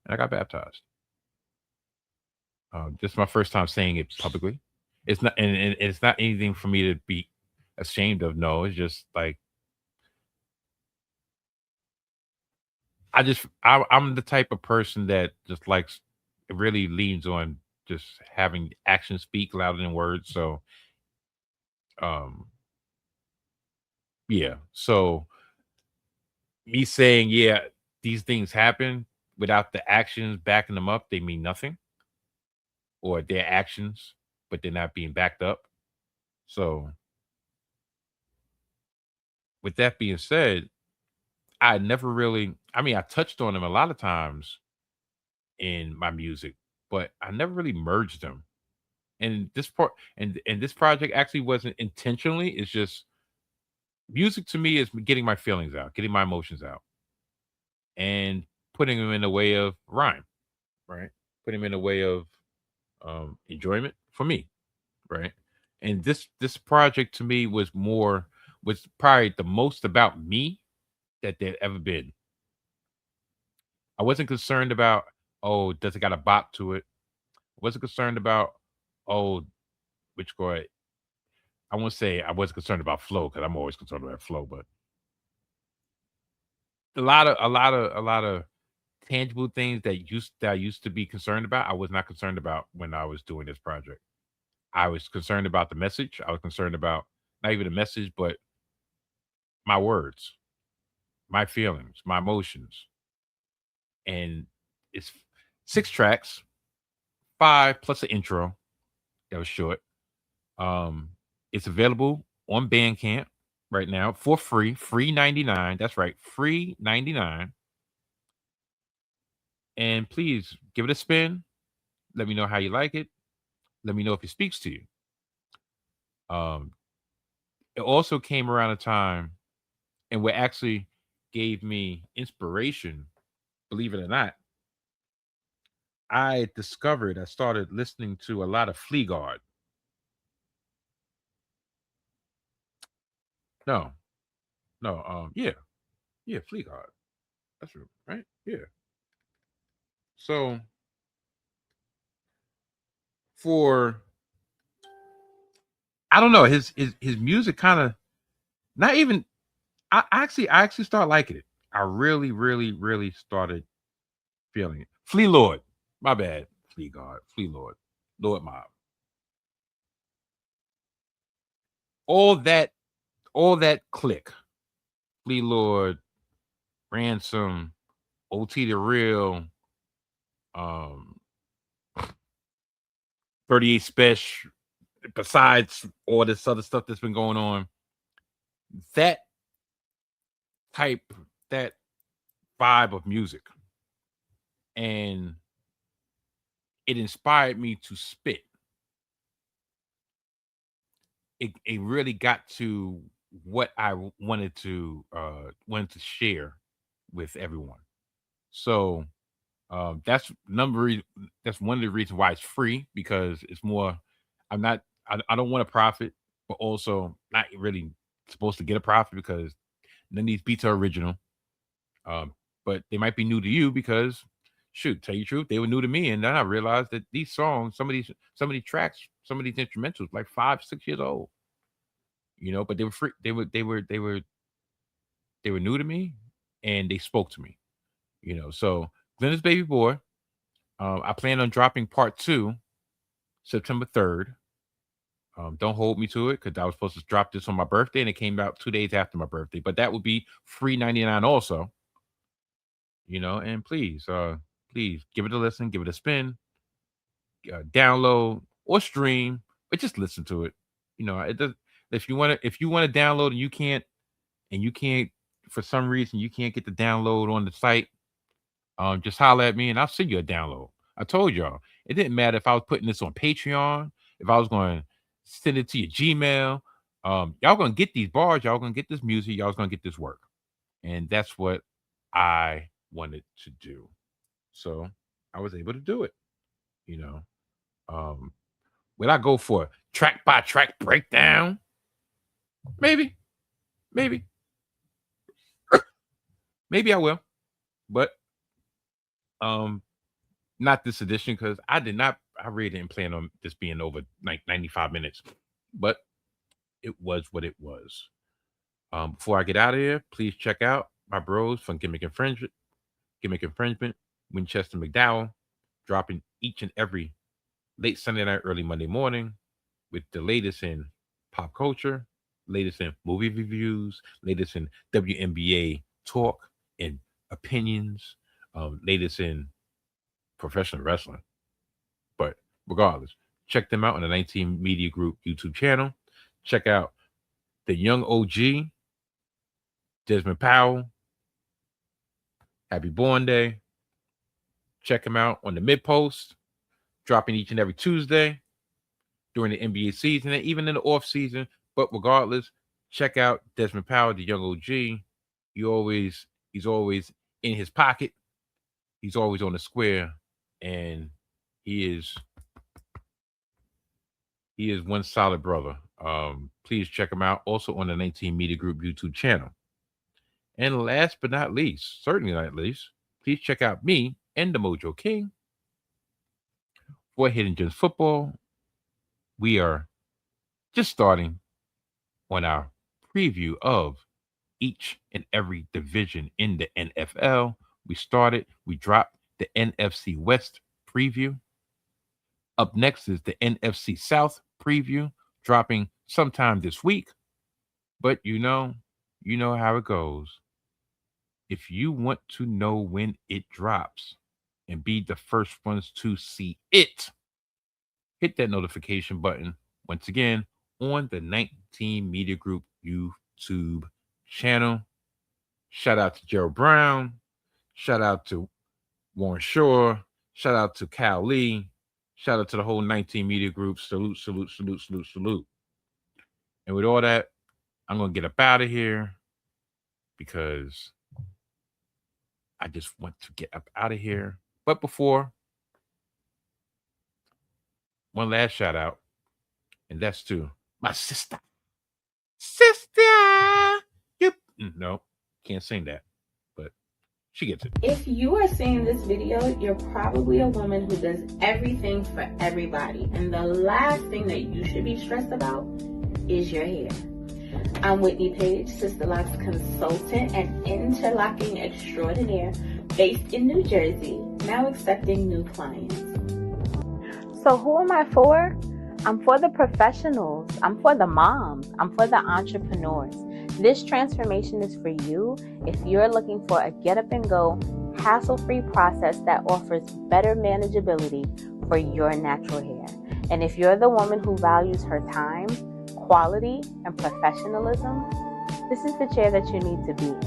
and I got baptized. This is my first time saying it publicly. It's not, and it's not anything for me to be ashamed of. No, it's just like I'm the type of person that just likes really leans on. just having actions speak louder than words. So um yeah. So me saying, yeah, these things happen without the actions backing them up, they mean nothing, or their actions, but they're not being backed up. So with that being said, I never really, I mean, I touched on them a lot of times in my music, but I never really merged them. And this part and this project actually wasn't intentionally. It's just music to me is getting my feelings out, getting my emotions out, and putting them in a way of rhyme, right? Putting them in a way of enjoyment for me, right? And this project to me was probably the most about me that there ever been. I wasn't concerned about, oh, does it got a bop to it? I wasn't concerned about, oh, which chord. I won't say I wasn't concerned about flow because I'm always concerned about flow, but a lot of tangible things that I used to be concerned about, I was not concerned about when I was doing this project. I was concerned about the message. I was concerned about not even the message, but my words, my feelings, my emotions. And it's 6 tracks, 5 plus an intro that was short. Um, it's available on Bandcamp right now for free, free 99. That's right, free 99. And please give it a spin. Let me know how you like it. Let me know if it speaks to you. Um, it also came around a time and what actually gave me inspiration, believe it or not. I started listening to a lot of Flea Guard. No, no, yeah, yeah, Flea Guard. That's true, right? Yeah. So for I don't know, his music kind of not even I actually started liking it. I really, really, really started feeling it. Flea Lord. My bad. Flea Guard. Flea Lord. Lord Mob. All that, all that click. Flea Lord, Ransom, OT the Real, um, 38 Special, besides all this other stuff that's been going on. That type, that vibe of music. And it inspired me to spit. It really got to what wanted to share with everyone. So that's that's one of the reasons why it's free because it's more. I'm not. I don't want a profit, but also not really supposed to get a profit because none of these beats are original. Um, but they might be new to you because, shoot, tell you the truth, they were new to me, and then I realized that these songs, some of these tracks, some of these instrumentals, like 5, 6 years old. But they were free. They were new to me, and they spoke to me. So Glenda's Baby Boy. I plan on dropping part two September 3rd. Don't hold me to it because I was supposed to drop this on my birthday and it came out 2 days after my birthday. But that would be free 99 also. And please give it a listen, give it a spin, download or stream, or just listen to it. It does. If you want to download and you can't for some reason you can't get the download on the site, just holler at me and I'll send you a download. I told y'all it didn't matter if I was putting this on Patreon, if I was going to send it to your Gmail. Y'all gonna get these bars, y'all gonna get this music, y'all's gonna get this work, and that's what I wanted to do. So I was able to do it. You know, um, will I go for track by track breakdown? Maybe, maybe, maybe I will, but um, not this edition because I did not. I really didn't plan on this being over like 95 minutes, but it was what it was. Before I get out of here, please check out my bros from Gimmick Infringement, Winchester McDowell, dropping each and every late Sunday night, early Monday morning with the latest in pop culture, latest in movie reviews, latest in WNBA talk and opinions, latest in professional wrestling. But regardless, check them out on the 19 Media Group YouTube channel. Check out the young OG, Desmond Powell. Happy Born Day. Check him out on the Mid Post, dropping each and every Tuesday during the NBA season and even in the off season. But regardless, check out Desmond Powell, the young OG. He's always in his pocket. He's always on the square, and he is one solid brother. Please check him out also on the 19 Media Group YouTube channel. And last but not least, certainly not least, please check out me and the Mojo King for Hidden Gems Football. We are just starting on our preview of each and every division in the NFL. We dropped the NFC West preview. Up next is the NFC South preview, dropping sometime this week. But you know how it goes. If you want to know when it drops and be the first ones to see it, hit that notification button once again on the 19 Media Group YouTube channel. Shout out to Gerald Brown. Shout out to Warren Shore. Shout out to Cal Lee. Shout out to the whole 19 Media Group. Salute, salute, salute, salute, salute. And with all that, I'm going to get up out of here because I just want to get up out of here. But before, one last shout out, and that's to my sister. Yep. No, can't sing that, but she gets it. If you are seeing this video, you're probably a woman who does everything for everybody. And the last thing that you should be stressed about is your hair. I'm Whitney Page, Sister Locks consultant and interlocking extraordinaire based in New Jersey, now accepting new clients. So who am I for? I'm for the professionals. I'm for the moms. I'm for the entrepreneurs. This transformation is for you if you're looking for a get up and go, hassle-free process that offers better manageability for your natural hair. And if you're the woman who values her time, quality, and professionalism, this is the chair that you need to be in.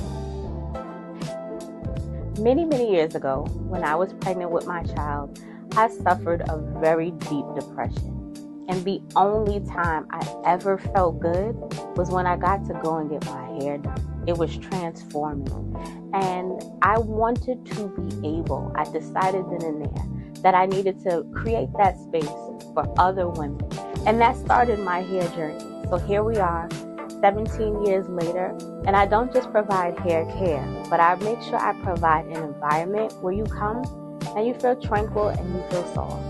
Many years ago, when I was pregnant with my child, I suffered a very deep depression. And the only time I ever felt good was when I got to go and get my hair done. It was transforming. And I wanted to be able, I decided then and there that I needed to create that space for other women. And that started my hair journey. So here we are, 17 years later, and I don't just provide hair care, but I make sure I provide an environment where you come and you feel tranquil and you feel soft,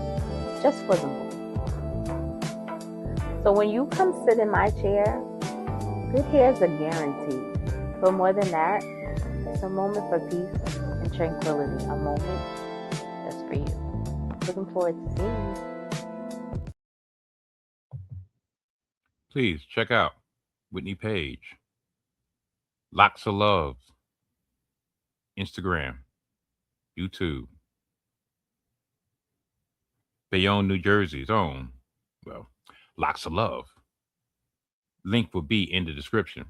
just for the moment. So when you come sit in my chair, good hair is a guarantee. But more than that, it's a moment for peace and tranquility, a moment just for you. Looking forward to seeing you. Please check out Whitney Page, Locks of Love, Instagram, YouTube, Bayonne, New Jersey's own, Locks of Love. Link will be in the description.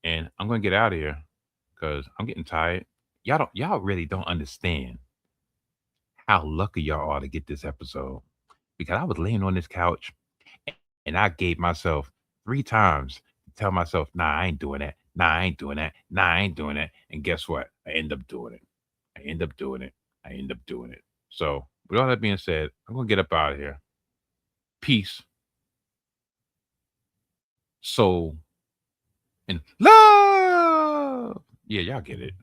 And I'm going to get out of here because I'm getting tired. Y'all really don't understand how lucky y'all are to get this episode. Because I was laying on this couch and I gave myself 3 times to tell myself, nah, I ain't doing that. Nah, I ain't doing that. Nah, I ain't doing that. And guess what? I end up doing it. So with all that being said, I'm going to get up out of here. Peace, soul, and love. Yeah, y'all get it.